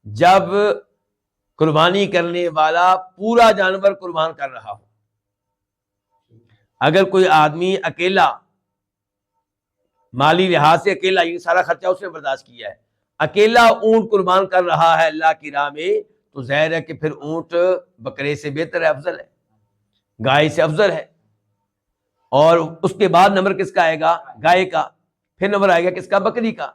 جب قربانی کرنے والا پورا جانور قربان کر رہا ہو. اگر کوئی آدمی اکیلا مالی لحاظ سے اکیلا، یہ سارا خرچہ اس نے برداشت کیا ہے، اکیلا اونٹ قربان کر رہا ہے اللہ کی راہ میں، تو ظاہر ہے کہ پھر اونٹ بکرے سے بہتر ہے، افضل ہے، گائے سے افضل ہے. اور اس کے بعد نمبر کس کا آئے گا؟ گائے کا. پھر نمبر آئے گا کس کا؟ بکری کا.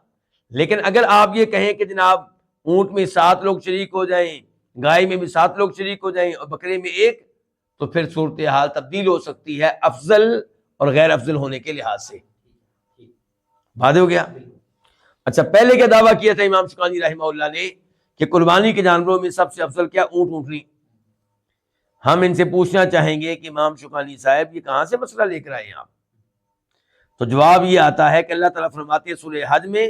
لیکن اگر آپ یہ کہیں کہ جناب اونٹ میں 7 لوگ شریک ہو جائیں، گائے میں بھی 7 لوگ شریک ہو جائیں اور بکرے میں 1، تو پھر صورتحال تبدیل ہو سکتی ہے افضل اور غیر افضل ہونے کے لحاظ سے. واضح ہو گیا؟ اچھا، پہلے کیا دعویٰ کیا تھا امام شوکانی رحمہ اللہ نے کہ قربانی کے جانوروں میں سب سے افضل کیا؟ اونٹ، اونٹنی. ہم ان سے پوچھنا چاہیں گے کہ امام شوکانی صاحب یہ کہاں سے مسئلہ لے کر آئے ہیں آپ؟ تو جواب یہ آتا ہے کہ اللہ تعالیٰ فرماتے ہیں سورہ حج میں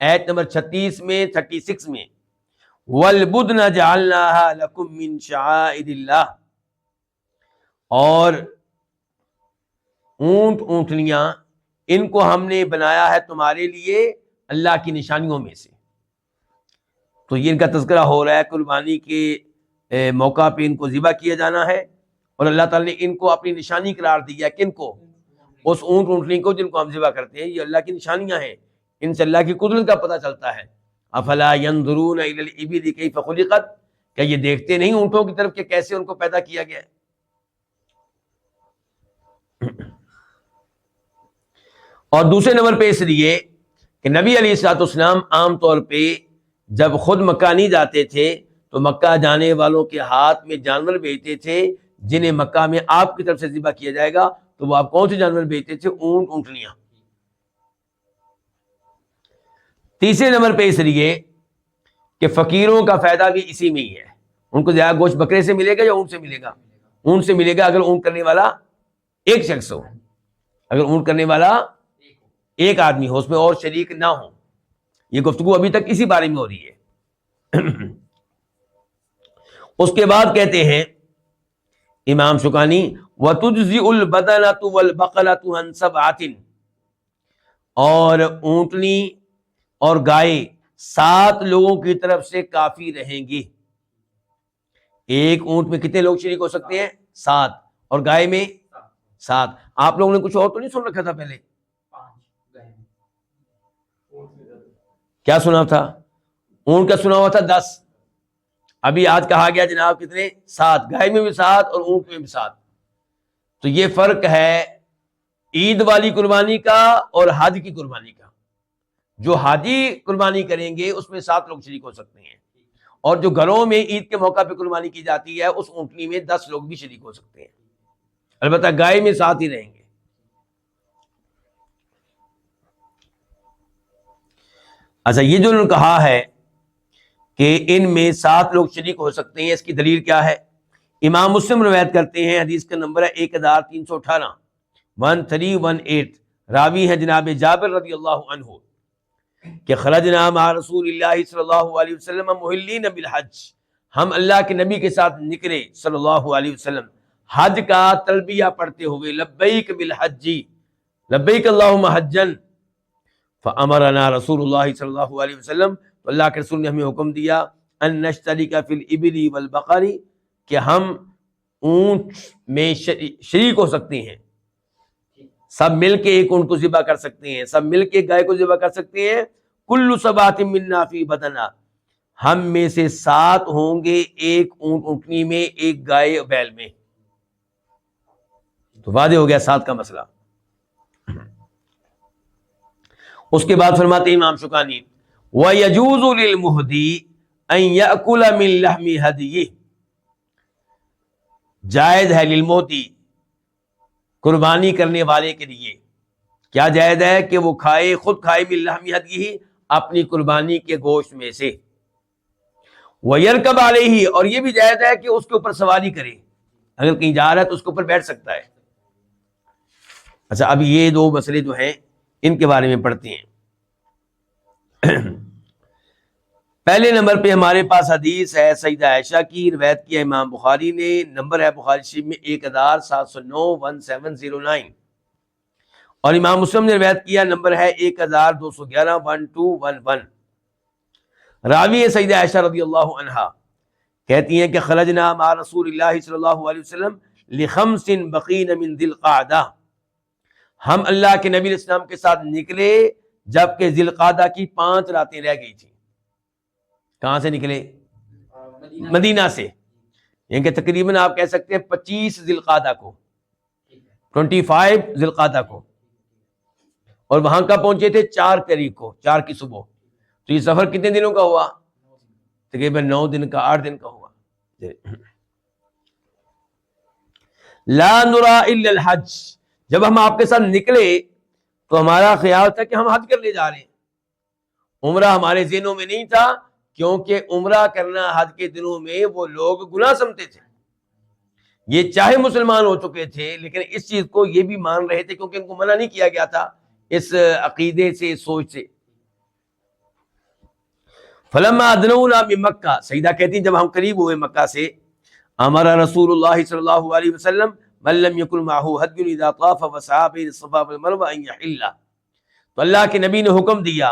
آیت نمبر 36 میں 36 میں وَالْبُدْنَ جَعَلْنَاهَا لَكُم مِّن شَعَائِرِ اللَّهِ، اور اونٹ، اونٹنیاں، ان کو ہم نے بنایا ہے تمہارے لیے اللہ کی نشانیوں میں سے. تو یہ ان کا تذکرہ ہو رہا ہے، قربانی کے موقع پہ ان کو ذبح کیا جانا ہے، اور اللہ تعالیٰ نے ان کو اپنی نشانی قرار دیا. کن کو؟ اس اونٹ، اونٹنی کو جن کو ہم ذبح کرتے ہیں. یہ اللہ کی نشانیاں ہیں، ان سے اللہ کی قدرت کا پتہ چلتا ہے. افلا ينظرون الى الابل كيف خلقت، کیا یہ دیکھتے نہیں اونٹوں کی طرف کہ کیسے ان کو پیدا کیا گیا ہے؟ اور دوسرے نمبر پہ اس لیے کہ نبی علیہ الصلوۃ والسلام عام طور پہ جب خود مکہ نہیں جاتے تھے تو مکہ جانے والوں کے ہاتھ میں جانور بھیجتے تھے جنہیں مکہ میں آپ کی طرف سے ذبح کیا جائے گا. تو وہ آپ کون سے جانور بھیجتے تھے؟ اونٹ، اونٹنیاں. تیسرے نمبر پہ اس لیے کہ فقیروں کا فائدہ بھی اسی میں ہی ہے. ان کو زیادہ گوشت بکرے سے ملے گا یا اونٹ سے ملے گا؟ اونٹ سے ملے گا اگر اونٹ کرنے والا ایک شخص ہو. اگر اونٹ کرنے والا ایک آدمی ہو، اس میں اور شریک نہ ہو. یہ گفتگو ابھی تک اسی بارے میں ہو رہی ہے. اس کے بعد کہتے ہیں امام شوکانی وَتُجْزِئُ الْبَدَنَةُ وَالْبَقَرَةُ عَنْ سَبْعَةٍ، اور اونٹنی اور گائے 7 لوگوں کی طرف سے کافی رہیں گی. ایک اونٹ میں کتنے لوگ شریک ہو سکتے ہیں؟ 7. اور گائے میں 7. آپ لوگوں نے کچھ اور تو نہیں سن رکھا تھا پہلے؟ کیا سنا تھا؟ اونٹ کا سنا ہوا تھا 10. ابھی آج کہا گیا جناب کتنے؟ 7. گائے میں بھی 7 اور اونٹ میں بھی 7. تو یہ فرق ہے عید والی قربانی کا اور حج کی قربانی کا. جو حاجی قربانی کریں گے اس میں 7 لوگ شریک ہو سکتے ہیں، اور جو گھروں میں عید کے موقع پہ قربانی کی جاتی ہے اس اونٹنی میں 10 لوگ بھی شریک ہو سکتے ہیں. البتہ گائے میں 7 ہی رہیں گے. اچھا، یہ جو انہوں نے کہا ہے کہ ان میں 7 لوگ شریک ہو سکتے ہیں، اس کی دلیل کیا ہے؟ امام مسلم روایت کرتے ہیں، حدیث کا نمبر ہے 1318 1318. راوی ہے جناب جابر رضی اللہ عنہ کہ خرجنا مع رسول اللہ صلی اللہ علیہ وسلم محلین بالحج، ہم اللہ کے نبی کے ساتھ نکلے صلی اللہ علیہ وسلم حج کا تلبیہ پڑھتے ہوئے، لبیک بالحج لبیک اللہم حجن. فامرنا رسول اللہ صلی اللہ علیہ وسلم، تو اللہ کے رسول نے ہمیں حکم دیا ان نشترک فی الابل والبقر، کہ ہم اونٹ میں شریک ہو سکتے ہیں، سب مل کے ایک اونٹ کو ذبح کر سکتے ہیں، سب مل کے ایک گائے کو ذبح کر سکتے ہیں. کل سبات منا فی بدنا، ہم میں سے 7 ہوں گے ایک اونٹ اونٹنی میں، ایک گائے بیل میں. تو واضح ہو گیا 7 کا مسئلہ. اس کے بعد فرماتے ہیں امام شوکانی وَيَجُوزُ لِلْمُهْدِي أَن يَأْكُلَ مِن لَحْمِ هَدْيِهِ، جائز ہے للمہدی، قربانی کرنے والے کے لیے کیا جائز ہے کہ وہ کھائے، خود کھائے من لحم ہدیہ، اپنی قربانی کے گوشت میں سے. وَيَرْكَبْ عَلَيْهِ، اور یہ بھی جائز ہے کہ اس کے اوپر سواری کرے، اگر کہیں جا رہا ہے تو اس کے اوپر بیٹھ سکتا ہے. اچھا، اب یہ 2 مسئلے جو ہیں ان کے بارے میں پڑھتے ہیں. پہلے نمبر پہ ہمارے پاس حدیث ہے سیدہ عائشہ کی، روایت کیا امام بخاری نے، نمبر ہے بخاری شریف میں 1709 1709، اور امام مسلم نے روایت کیا، نمبر ہے 1211 1211. راوی ہے سیدہ عائشہ رضی اللہ عنہا، کہتی ہیں کہ خرجنا مع رسول اللہ صلی اللہ علیہ وسلم لخمس بقین من ذی القعدہ، ہم اللہ کے نبی علیہ السلام کے ساتھ نکلے جبکہ ذی القعدہ کی 5 راتیں رہ گئی تھیں. کہاں سے نکلے؟ مدینہ سے، یعنی کہ تقریباً آپ کہہ سکتے ہیں 25 ذی القعدہ کو، 25 ذی القعدہ کو، اور وہاں کا پہنچے تھے 4 تاریخ کو، 4 کی صبح. تو یہ سفر کتنے دنوں کا ہوا؟ تقریباً 9 دن کا، 8 دن کا ہوا. لا نرا الا الحج، جب ہم آپ کے ساتھ نکلے تو ہمارا خیال تھا کہ ہم حج کرنے جا رہے ہیں، عمرہ ہمارے ذہنوں میں نہیں تھا، کیونکہ عمرہ کرنا حج کے دنوں میں وہ لوگ گناہ سمجھتے تھے. یہ چاہے مسلمان ہو چکے تھے لیکن اس چیز کو یہ بھی مان رہے تھے کیونکہ ان کو منع نہیں کیا گیا تھا اس عقیدے سے، اس سوچ سے. فلما ادنونا من مکہ، سیدہ کہتی ہیں جب ہم قریب ہوئے مکہ سے، امر رسول اللہ صلی اللہ علیہ وسلم من لم يكن معه هدي اذا طاف وسعى بين الصفا والمروہ ان يحل، تو اللہ کے نبی نے حکم دیا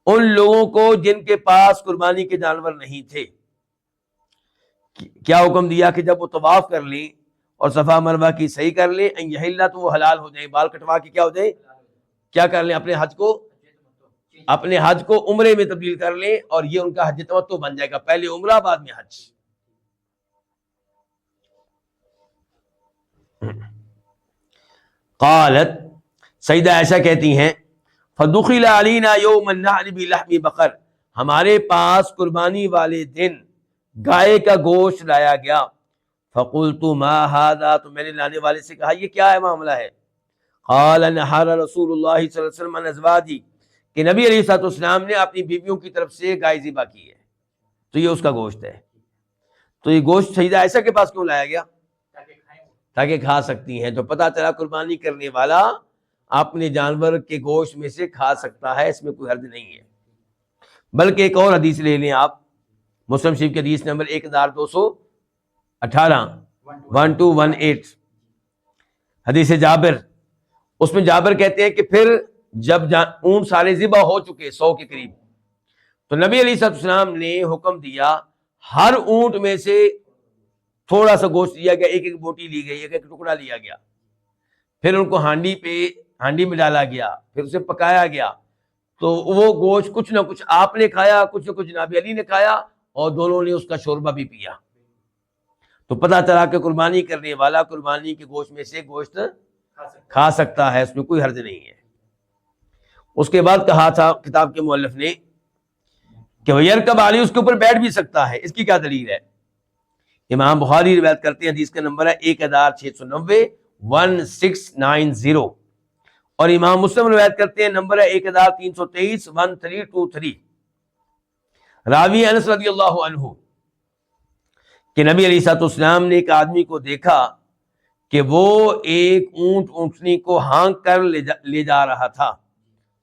ان لوگوں کو جن کے پاس قربانی کے جانور نہیں تھے، کیا حکم دیا کہ جب وہ طواف کر لیں اور صفا مروہ کی صحیح کر لیں، ان یحل، تو وہ حلال ہو جائیں، بال کٹوا کے کیا ہو جائیں، کیا کر لیں، اپنے حج کو عمرے میں تبدیل کر لیں، اور یہ ان کا حج تمتع بن جائے گا، پہلے عمرہ بعد میں حج. قالت، سیدہ عائشہ کہتی ہیں فدخل علینا یوم النحر بلحم بقر، ہمارے پاس قربانی والے دن گائے کا گوشت لایا گیا، فقلت ما ھذا، تو میں نے لانے والے سے کہا یہ کیا ہے معاملہ ہے؟ قال نحر رسول اللہ صلی اللہ علیہ وسلم عن ازواجی، کہ نبی علیہ الصلوۃ والسلام نے اپنی بیویوں کی طرف سے گائے ذبح کی ہے، تو یہ اس کا گوشت ہے۔ تو یہ گوشت سیدہ عائشہ کے پاس کیوں لایا گیا؟ تاکہ کھا سکتی ہیں۔ تو پتہ چلا قربانی کرنے والا اپنے جانور کے گوشت میں سے کھا سکتا ہے، اس میں کوئی حرج نہیں ہے۔ بلکہ ایک اور حدیث لے لیں آپ، مسلم شریف کی حدیث نمبر 1218 1218، حدیث جابر، اس میں جابر کہتے ہیں کہ پھر جب اونٹ سارے ذبح ہو چکے 100 کے قریب، تو نبی علیہ السلام نے حکم دیا ہر اونٹ میں سے تھوڑا سا گوشت لیا گیا، ایک ایک بوٹی لی گئی، ایک ایک ٹکڑا لیا گیا، پھر ان کو ہانڈی میں ڈالا گیا، پھر اسے پکایا گیا، تو وہ گوشت کچھ نہ کچھ آپ نے کھایا، کچھ نہ کچھ جناب علی نے کھایا، اور دونوں نے اس کا شوربہ بھی پیا۔ تو پتہ چلا کہ قربانی کرنے والا قربانی کے گوشت میں سے گوشت کھا سکتا ہے، اس میں کوئی حرج نہیں ہے۔ اس کے بعد کہا تھا کتاب کے مؤلف نے کہ وَيَرْكَبْ عَلَيْهِ، اس کے اوپر بیٹھ بھی سکتا ہے۔ اس کی کیا دلیل ہے؟ امام بخاری روایت کرتے ہیں، حدیث کا نمبر ہے 1690 1690، اور امام مسلم روایت کرتے ہیں، نمبر ہے 1323 1323۔ راوی انس رضی اللہ عنہ کہ نبی علیہ الصلوۃ والسلام نے ایک آدمی کو دیکھا کہ وہ ایک اونٹنی کو ہانک کر لے جا رہا تھا۔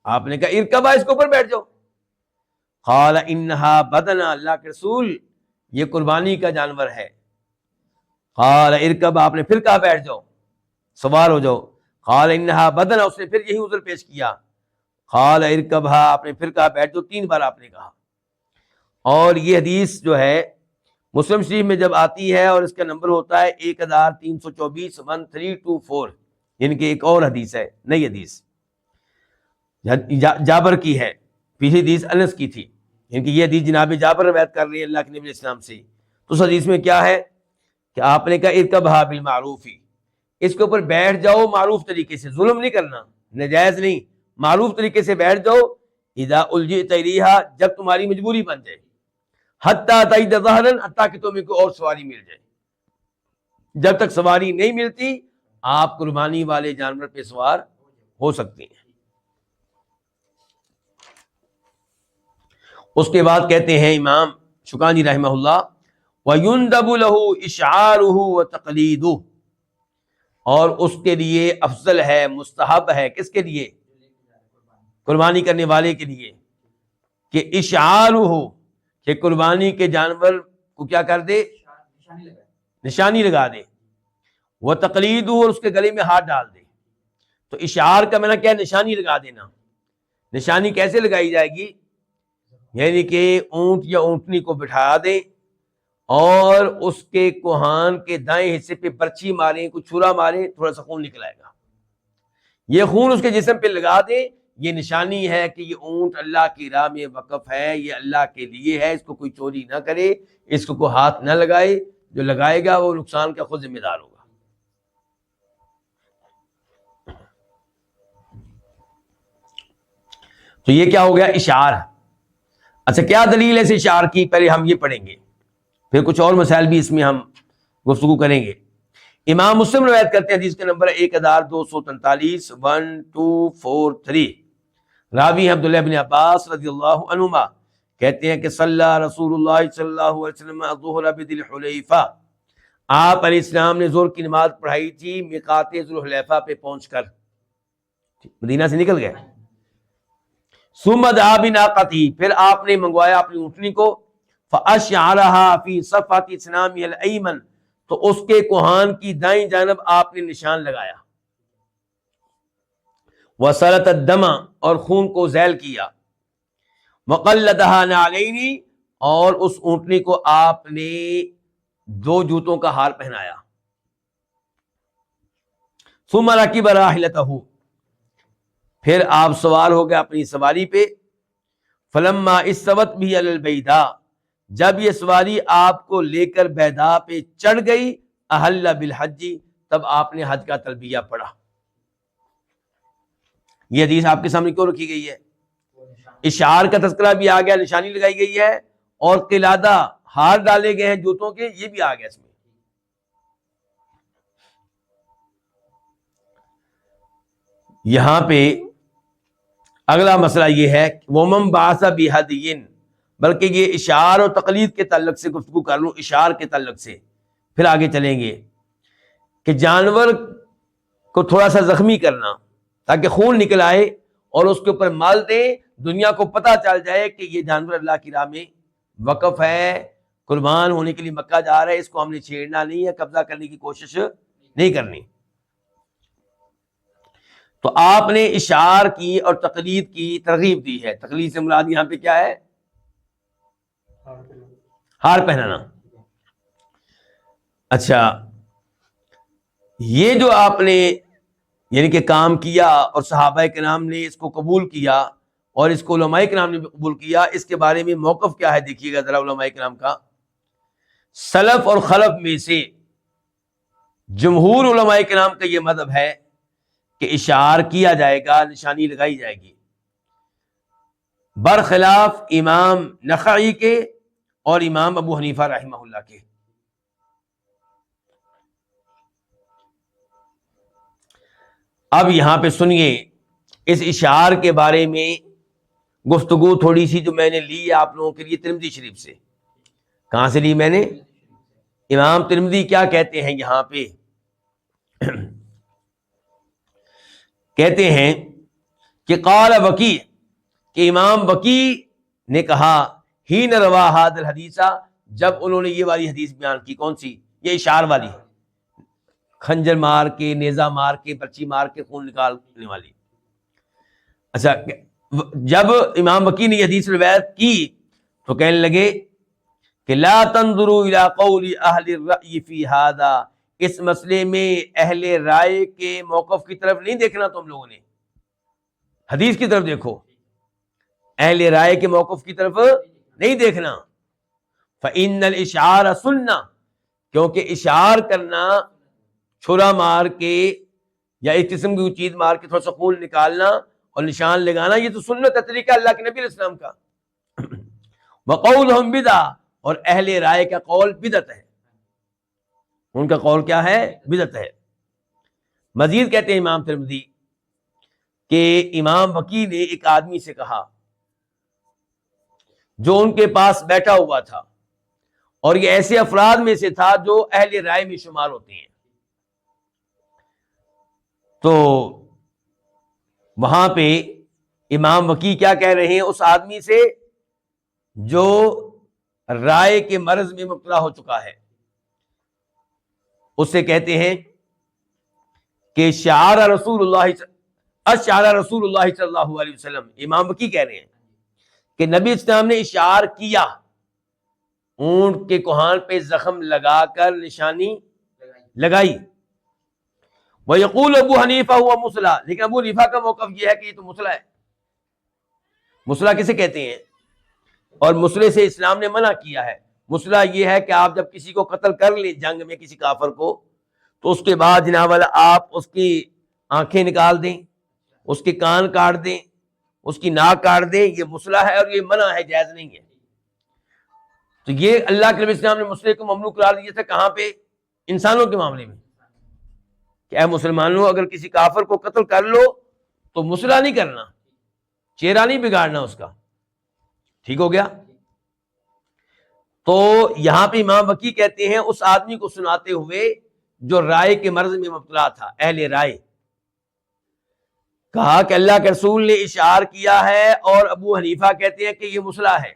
آپ نے کہا ارکبا، اس کے اوپر بیٹھ جاؤ۔ قال انہا بدنا، اللہ کے رسول یہ قربانی کا جانور ہے۔ قال ارکب، آپ نے پھر کہا بیٹھ جاؤ، سوار ہو جاؤ۔ قال انہا بدنا، اس نے پھر یہی عذر پیش کیا۔ قال ارکبھا، آپ نے پھر کہا بیٹھ جاؤ، 3 بار آپ نے کہا۔ اور یہ حدیث جو ہے مسلم شریف میں جب آتی ہے اور اس کا نمبر ہوتا ہے 1324 1324، یعنی کہ ایک اور حدیث ہے، نئی حدیث جابر کی ہے، پچھلی حدیث انس کی تھی، یعنی کہ یہ حدیث جناب جابر روایت کر رہی ہے اللہ کے نبی علیہ السلام سے۔ تو اس حدیث میں کیا ہے کہ آپ نے کہا ارکبھا بالمعروف، اس کے اوپر بیٹھ جاؤ معروف طریقے سے، ظلم نہیں کرنا، ناجائز نہیں، معروف طریقے سے بیٹھ جاؤ۔ اذا الجئت الیہا، جب تمہاری مجبوری بن جائے، حتی تجد ظہرا، حتیٰ کہ تمہیں کوئی اور سواری مل جائے۔ جب تک سواری نہیں ملتی آپ قربانی والے جانور پہ سوار ہو سکتے ہیں۔ اس کے بعد کہتے ہیں امام شوکانی رحمہ اللہ، وَيُنْدَبُ لَهُ إِشْعَارُهُ وَتَقْلِيدُهُ، اور اس کے لیے افضل ہے، مستحب ہے، کس کے لیے؟ قربانی کرنے والے کے لیے، کہ اشعارہ، کہ قربانی کے جانور کو کیا کر دے؟ نشانی لگا دے، وَتَقْلِيدُهُ، اور اس کے گلے میں ہاتھ ڈال دے۔ تو اشعار کا معنی کیا ہے؟ نشانی لگا دینا۔ نشانی کیسے لگائی جائے گی؟ یعنی کہ اونٹ یا اونٹنی کو بٹھا دیں اور اس کے کوہان کے دائیں حصے پہ برچھی ماریں، کچھ چھرا ماریں، تھوڑا سا خون نکل آئے گا، یہ خون اس کے جسم پہ لگا دیں، یہ نشانی ہے کہ یہ اونٹ اللہ کی راہ میں وقف ہے، یہ اللہ کے لیے ہے، اس کو کوئی چوری نہ کرے، اس کو کوئی ہاتھ نہ لگائے، جو لگائے گا وہ نقصان کا خود ذمہ دار ہوگا۔ تو یہ کیا ہو گیا؟ اشعار۔ اچھا کیا دلیل ہے اس اشعار کی؟ پہلے ہم یہ پڑھیں گے، پھر کچھ اور مسائل بھی اس میں ہم گفتگو کریں گے۔ امام مسلم روایت کرتے ہیں، حدیث کا نمبر ہے 1243 1243، راوی عبداللہ بن عباس رضی اللہ عنہما کہتے ہیں کہ صلی رسول اللہ صلی اللہ علیہ وسلم الظہر بذی الحلیفہ، آپ علیہ السلام نے ظہر کی نماز پڑھائی تھی میقات ذی الحلیفہ پہ پہنچ کر، مدینہ سے نکل گئے۔ ثم دعا بناقتہ، پھر آپ نے منگوایا اپنی اونٹنی کو، فاشعرها فی صفحۃ اسنامہ الایمن، تو اس کے کوہان کی دائیں جانب آپ نے نشان لگایا، وسلط الدم، اور خون کو ذیل کیا، وقلدها نعلین، اور اس اونٹنی کو آپ نے 2 جوتوں کا ہار پہنایا، ثم رکب راحلتہ، پھر آپ سوار ہو گئے اپنی سواری پہ، فلما استوت بھی علی البیداء، جب یہ سواری آپ کو لے کر بیداء پہ چڑھ گئی، احل بالحج، تب آپ نے حج کا تلبیہ پڑھا۔ یہ حدیث آپ کے سامنے کیوں رکھی گئی ہے؟ اشعار کا تذکرہ بھی آ گیا، نشانی لگائی گئی ہے، اور قلادہ ہار ڈالے گئے ہیں جوتوں کے، یہ بھی آ گیا اس میں۔ یہاں پہ اگلا مسئلہ یہ ہے وَمَن بَعَثَ بِهَدْيٍ، بلکہ یہ اشعار اور تقلید کے تعلق سے گفتگو کر لوں، اشعار کے تعلق سے پھر آگے چلیں گے، کہ جانور کو تھوڑا سا زخمی کرنا تاکہ خون نکل آئے اور اس کے اوپر مال دیں، دنیا کو پتہ چل جائے کہ یہ جانور اللہ کی راہ میں وقف ہے، قربان ہونے کے لیے مکہ جا رہا ہے، اس کو ہم نے چھیڑنا نہیں ہے، قبضہ کرنے کی کوشش نہیں کرنی۔ تو آپ نے اشعار کی اور تقلید کی ترغیب دی ہے۔ تقلید سے مراد یہاں پہ کیا ہے؟ ہار پہنانا۔ اچھا، یہ جو آپ نے یعنی کہ کام کیا اور صحابہ کرام نے اس کو قبول کیا اور اس کو علماء کرام نے بھی قبول کیا، اس کے بارے میں موقف کیا ہے دیکھیے گا ذرا علماء کرام کا۔ سلف اور خلف میں سے جمہور علماء کرام کا یہ مذہب ہے کہ اشعار کیا جائے گا، نشانی لگائی جائے گی، برخلاف امام نخعی کے اور امام ابو حنیفہ رحمہ اللہ کے۔ اب یہاں پہ سنیے اس اشعار کے بارے میں گفتگو تھوڑی سی جو میں نے لی ہے آپ لوگوں کے لیے ترمذی شریف سے۔ کہاں سے لی میں نے؟ امام ترمذی کیا کہتے ہیں یہاں پہ؟ کہتے ہیں کہ قال وکی، کہ امام وکی نے کہا ہی نہ روا ھذا الحدیث، جب انہوں نے یہ والی حدیث بیان کی۔ کون سی؟ یہ اشعار والی، خنجر مار کے، نیزہ مار کے، پرچی مار کے خون نکالنے والی۔ اچھا، جب امام وکی نے یہ حدیث روایت کی تو کہنے لگے کہ لا تنظروا الی قول اہل الرأی فی ھذا، اس مسئلے میں اہل رائے کے موقف کی طرف نہیں دیکھنا تم لوگوں نے، حدیث کی طرف دیکھو، اہل رائے کے موقف کی طرف نہیں دیکھنا۔ فإن الاشعار سنہ، کیونکہ اشعار کرنا، چھرا مار کے یا ایک قسم کی چیز مار کے تھوڑا سا خون نکالنا اور نشان لگانا، یہ تو سنت ہے، طریقہ اللہ کے نبی علیہ السلام کا۔ وقولہم بدعہ، اور اہل رائے کا قول بدعت ہے، ان کا قول کیا ہے؟ بدعت ہے۔ مزید کہتے ہیں امام ترمذی کہ امام وکی نے ایک آدمی سے کہا جو ان کے پاس بیٹھا ہوا تھا، اور یہ ایسے افراد میں سے تھا جو اہل رائے میں شمار ہوتے ہیں، تو وہاں پہ امام وکی کیا کہہ رہے ہیں اس آدمی سے جو رائے کے مرض میں مبتلا ہو چکا ہے؟ اس سے کہتے ہیں کہ اشعار رسول اللہ صلی اللہ علیہ وسلم، امام وکی کہہ رہے ہیں کہ نبی اسلام نے اشعار کیا، اونٹ کے کوہان پہ زخم لگا کر نشانی لگائی۔ وَيَقُولُ ابو حنیفہ ہوا مصلح، لیکن ابو حنیفہ کا موقف یہ ہے کہ یہ تو مصلح ہے۔ مصلح کسے کہتے ہیں؟ اور مصلح سے اسلام نے منع کیا ہے۔ مصلح یہ ہے کہ آپ جب کسی کو قتل کر لیں جنگ میں، کسی کافر کو، تو اس کے بعد جناب والا آپ اس کی آنکھیں نکال دیں، اس کے کان کاٹ دیں، اس کی ناک کاٹ دیں، یہ مصلح ہے اور یہ منع ہے، جائز نہیں ہے۔ تو یہ اللہ کے نبی اسلام نے مصلح کو ممنوع قرار دیا تھا، کہاں پہ؟ انسانوں کے معاملے میں، کہ اے مسلمانوں اگر کسی کافر کو قتل کر لو تو مصلح نہیں کرنا، چہرہ نہیں بگاڑنا اس کا، ٹھیک ہو گیا؟ تو یہاں پہ امام وکی کہتے ہیں اس آدمی کو سناتے ہوئے جو رائے کے مرض میں مبتلا تھا، اہل رائے، کہا کہ اللہ کے رسول نے اشعار کیا ہے اور ابو حنیفہ کہتے ہیں کہ یہ مصلح ہے۔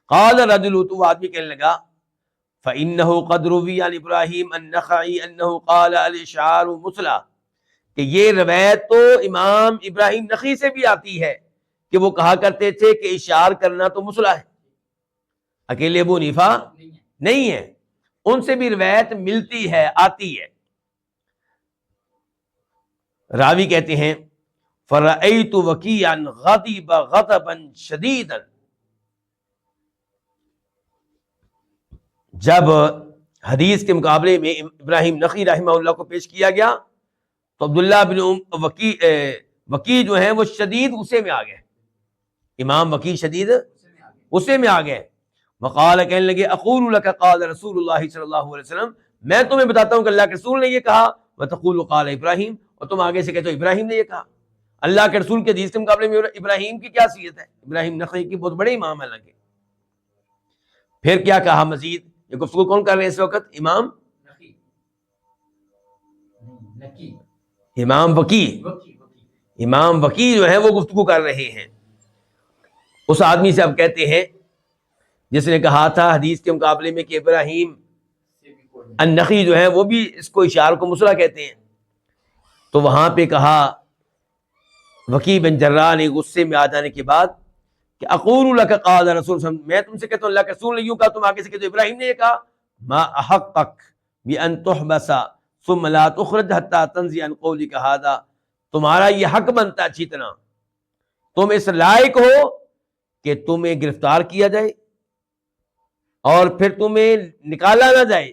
قال رجل، تو آدمی کہنے لگا فَإِنَّهُ قَدْ رُوِيَ عَنْ إِبْرَاهِيمَ النَّخَعِيِّ أَنَّهُ قَالَ الْإِشْعَارُ مُصْلَحٌ، کہ یہ روایت تو امام ابراہیم نخعی سے بھی آتی ہے کہ وہ کہا کرتے تھے کہ اشعار کرنا تو مصلح ہے، اکیلے ابو حنیفہ نہیں ہے، ان سے بھی روایت ملتی ہے، آتی ہے۔ راوی کہتے ہیں فَرَأَيْتُ وَكِيعًا غَضِبَ غَضَبًا شَدِيدًا، جب حدیث کے مقابلے میں ابراہیم نخعی رحمہ اللہ کو پیش کیا گیا تو عبداللہ بن وکی جو ہیں وہ شدید غصے میں آ گئے، امام وکی شدید غصے میں آ گئے. وقال کہنے لگے اقول لك قال رسول اللہ صلی اللہ علیہ وسلم, میں تمہیں بتاتا ہوں کہ اللہ کے رسول نے یہ کہا, وتقول قال ابراہیم, اور تم آگے سے کہتے ہو ابراہیم نے یہ کہا. اللہ کے رسول کے حدیث کے مقابلے میں ابراہیم کی کیا حیثیت ہے؟ ابراہیم نخعی کی بہت بڑے امام ہیں لگے. پھر کیا کہا مزید؟ یہ گفتگو کون کر رہے ہیں اس وقت؟ امام وکی جو ہے وہ گفتگو کر رہے ہیں. اس آدمی سے اب کہتے ہیں جس نے کہا تھا حدیث کے مقابلے میں کہ ابراہیم النخعی جو ہے وہ بھی اس کو اشعار کو مصلح کہتے ہیں. تو وہاں پہ کہا وکی بن جراح نے غصے میں آ جانے کے بعد کہ اقول لك قال رسول صلی اللہ علیہ وسلم, میں تم سے کہتا ہوں اللہ کے رسول نے یوں کہا, تم آگے سے کہتے ہو ابراہیم نے یہ کہا. ما احقك بان تحبس ثم لا تخرج حتى تنزي عن قولك هذا, تمہارا یہ حق بنتا اچھی طرح, تم اس لائق ہو کہ تمہیں گرفتار کیا جائے اور پھر تمہیں نکالا نہ جائے,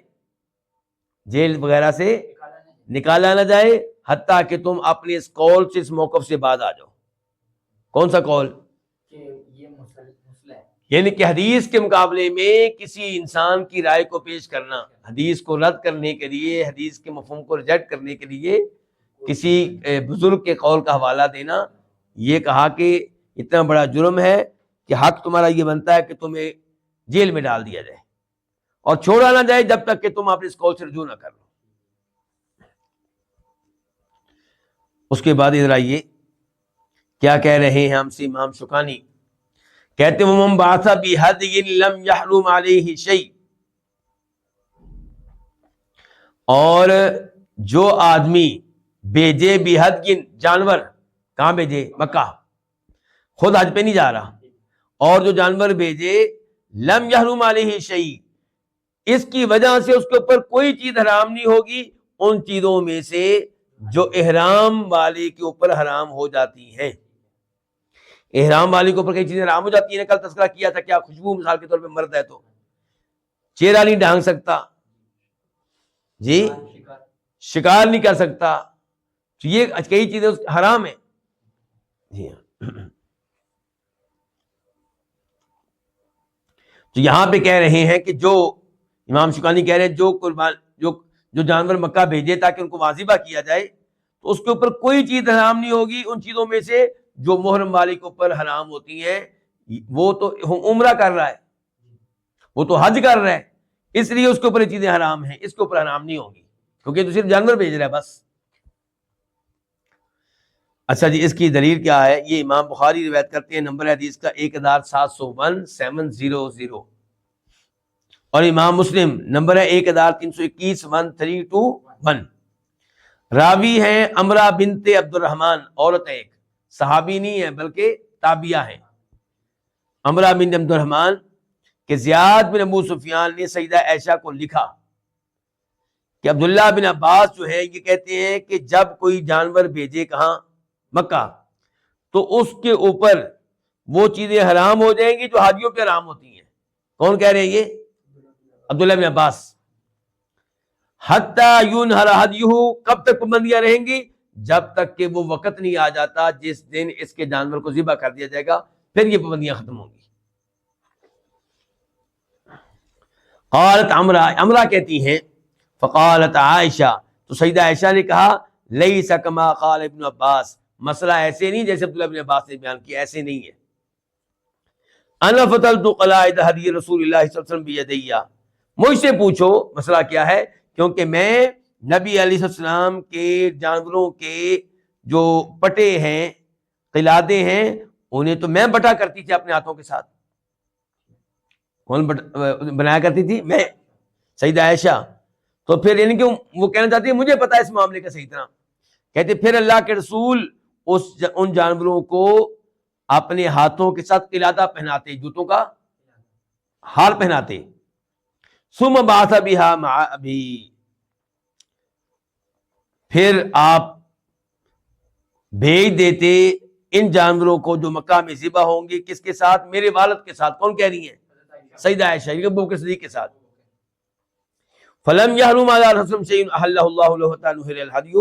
جیل وغیرہ سے نکالا نہ جائے, حتیٰ کہ تم اپنے اس قول سے, اس موقف سے بعد آ جاؤ. کون سا قول؟ یعنی کہ حدیث کے مقابلے میں کسی انسان کی رائے کو پیش کرنا, حدیث کو رد کرنے کے لیے, حدیث کے مفہوم کو ریجیکٹ کرنے کے لیے کسی بزرگ کے قول کا حوالہ دینا, یہ کہا کہ اتنا بڑا جرم ہے کہ حق تمہارا یہ بنتا ہے کہ تمہیں جیل میں ڈال دیا جائے اور چھوڑا نہ جائے جب تک کہ تم اپنے اس قول سے رجوع نہ کر لو. اس کے بعد ادھر آئیے کیا کہہ رہے ہیں ہم سے امام شوکانی, کہتے ہیں وَمَن بَعَثَ بِهَدْيٍ لَمْ يَحْرُمْ عَلَيْهِ شَيْءٌ, اور جو آدمی بھیجے بِهَدْيٍ جانور, کہاں بھیجے؟ مکہ, خود حج پہ نہیں جا رہا, اور جو جانور بھیجے لم يحرم علیہ شیء, اس کی وجہ سے اس کے اوپر کوئی چیز حرام نہیں ہوگی ان چیزوں میں سے جو احرام والے کے اوپر حرام ہو جاتی ہیں. احرام والے کے اوپر کئی چیزیں حرام ہو جاتی ہیں, کل تذکرہ کیا تھا. کیا خوشبو مثال کے طور پہ مرد ہے تو چہرہ نہیں ڈھانک سکتا, جی شکار نہیں کر سکتا, تو یہ کئی چیزیں حرام ہیں. جی تو یہاں پہ کہہ رہے ہیں کہ جو امام شوکانی کہہ رہے ہیں جو قربان جو جانور مکہ بھیجے تاکہ ان کو واذبح کیا جائے, تو اس کے اوپر کوئی چیز حرام نہیں ہوگی ان چیزوں میں سے جو محرم والے کے اوپر حرام ہوتی ہیں. وہ تو عمرہ کر رہا ہے, وہ تو حج کر رہا ہے, اس لیے اس کے اوپر یہ چیزیں حرام ہیں, اس کے اوپر حرام نہیں ہوگی کیونکہ تو صرف جانور بھیج رہا ہے بس. اچھا جی, اس کی دلیل کیا ہے؟ یہ امام بخاری روایت کرتے ہیں, نمبر حدیث کا 1701 اور امام مسلم نمبر ہے 1321 1321. راوی ہیں امرہ بنت عبد الرحمن, عورت ہے, ایک صحابی نہیں ہے بلکہ تابعیہ ہیں. امرہ بنت عبد الرحمن کہ زیاد بن ابو سفیان نے سیدہ عائشہ کو لکھا کہ عبداللہ بن عباس جو ہے یہ کہتے ہیں کہ جب کوئی جانور بھیجے کہاں؟ مکہ, تو اس کے اوپر وہ چیزیں حرام ہو جائیں گی جو حاجیوں پہ حرام ہوتی ہیں. کون کہہ رہے ہیں یہ؟ عبداللہ بن عباس. حتی ینحر ہدیہ, کب تک پابندیاں رہیں گی؟ جب تک کہ وہ وقت نہیں آ جاتا جس دن اس کے جانور کو ذبح کر دیا جائے گا, پھر یہ پابندیاں ختم ہوں گی. قالت عمرہ کہتی ہیں فقالت عائشہ, تو سیدہ عائشہ نے کہا لیس کما قال ابن عباس, مسئلہ ایسے نہیں جیسے عبداللہ بن عباس نے بیان کیا, ایسے نہیں ہے. انا فتلت قلائد ہدی رسول اللہ صلی اللہ علیہ وسلم بیدیہ, مجھ سے پوچھو مسئلہ کیا ہے, کیونکہ میں نبی علیہ السلام کے جانوروں کے جو پٹے ہیں, قلادے ہیں, انہیں تو میں بٹا کرتی تھی اپنے ہاتھوں کے ساتھ. کون بنایا کرتی تھی؟ میں, سیدہ عائشہ. تو پھر یعنی کہ وہ کہنا چاہتی ہے مجھے پتا ہے اس معاملے کا صحیح طرح. کہتے پھر اللہ کے رسول ان جانوروں کو اپنے ہاتھوں کے ساتھ قلادہ پہناتے, جوتوں کا ہار پہناتے. ثم بعث بها مع ابی, پھر آپ بھیج دیتے ان جانوروں کو جو مکہ میں ذبح ہوں گے, کس کے ساتھ؟ میرے والد کے ساتھ. کون کہہ رہی ہیں؟ سیدہ عائشہ, یہ ابو بکر صدیق کے ساتھ. فلم یحرم علی رسول شیء احلہ اللہ له تعالی الہدی,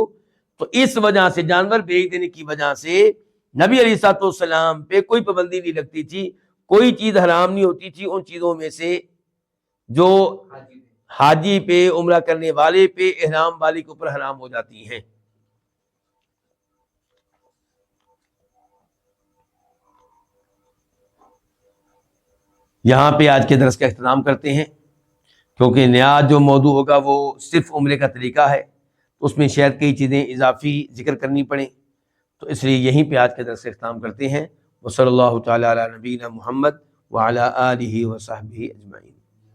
تو اس وجہ سے جانور بھیج دینے کی وجہ سے نبی علیہ الصلوۃ والسلام پہ کوئی پابندی نہیں لگتی تھی، کوئی چیز حرام نہیں ہوتی تھی ان چیزوں میں سے جو حاجی پہ، عمرہ کرنے والے پہ، احرام والے کے اوپر حرام ہو جاتی ہیں۔ یہاں پہ آج کے درس کا اختتام کرتے ہیں، کیونکہ نیا جو موضوع ہوگا وہ صرف عمرے کا طریقہ ہے، اس میں شاید کئی چیزیں اضافی ذکر کرنی پڑیں، تو اس لیے یہیں پہ آج کے درس کا اختتام کرتے ہیں۔ وصلی اللہ تعالی علی نبینا محمد وعلی آلہ وصحبہ اجمعین۔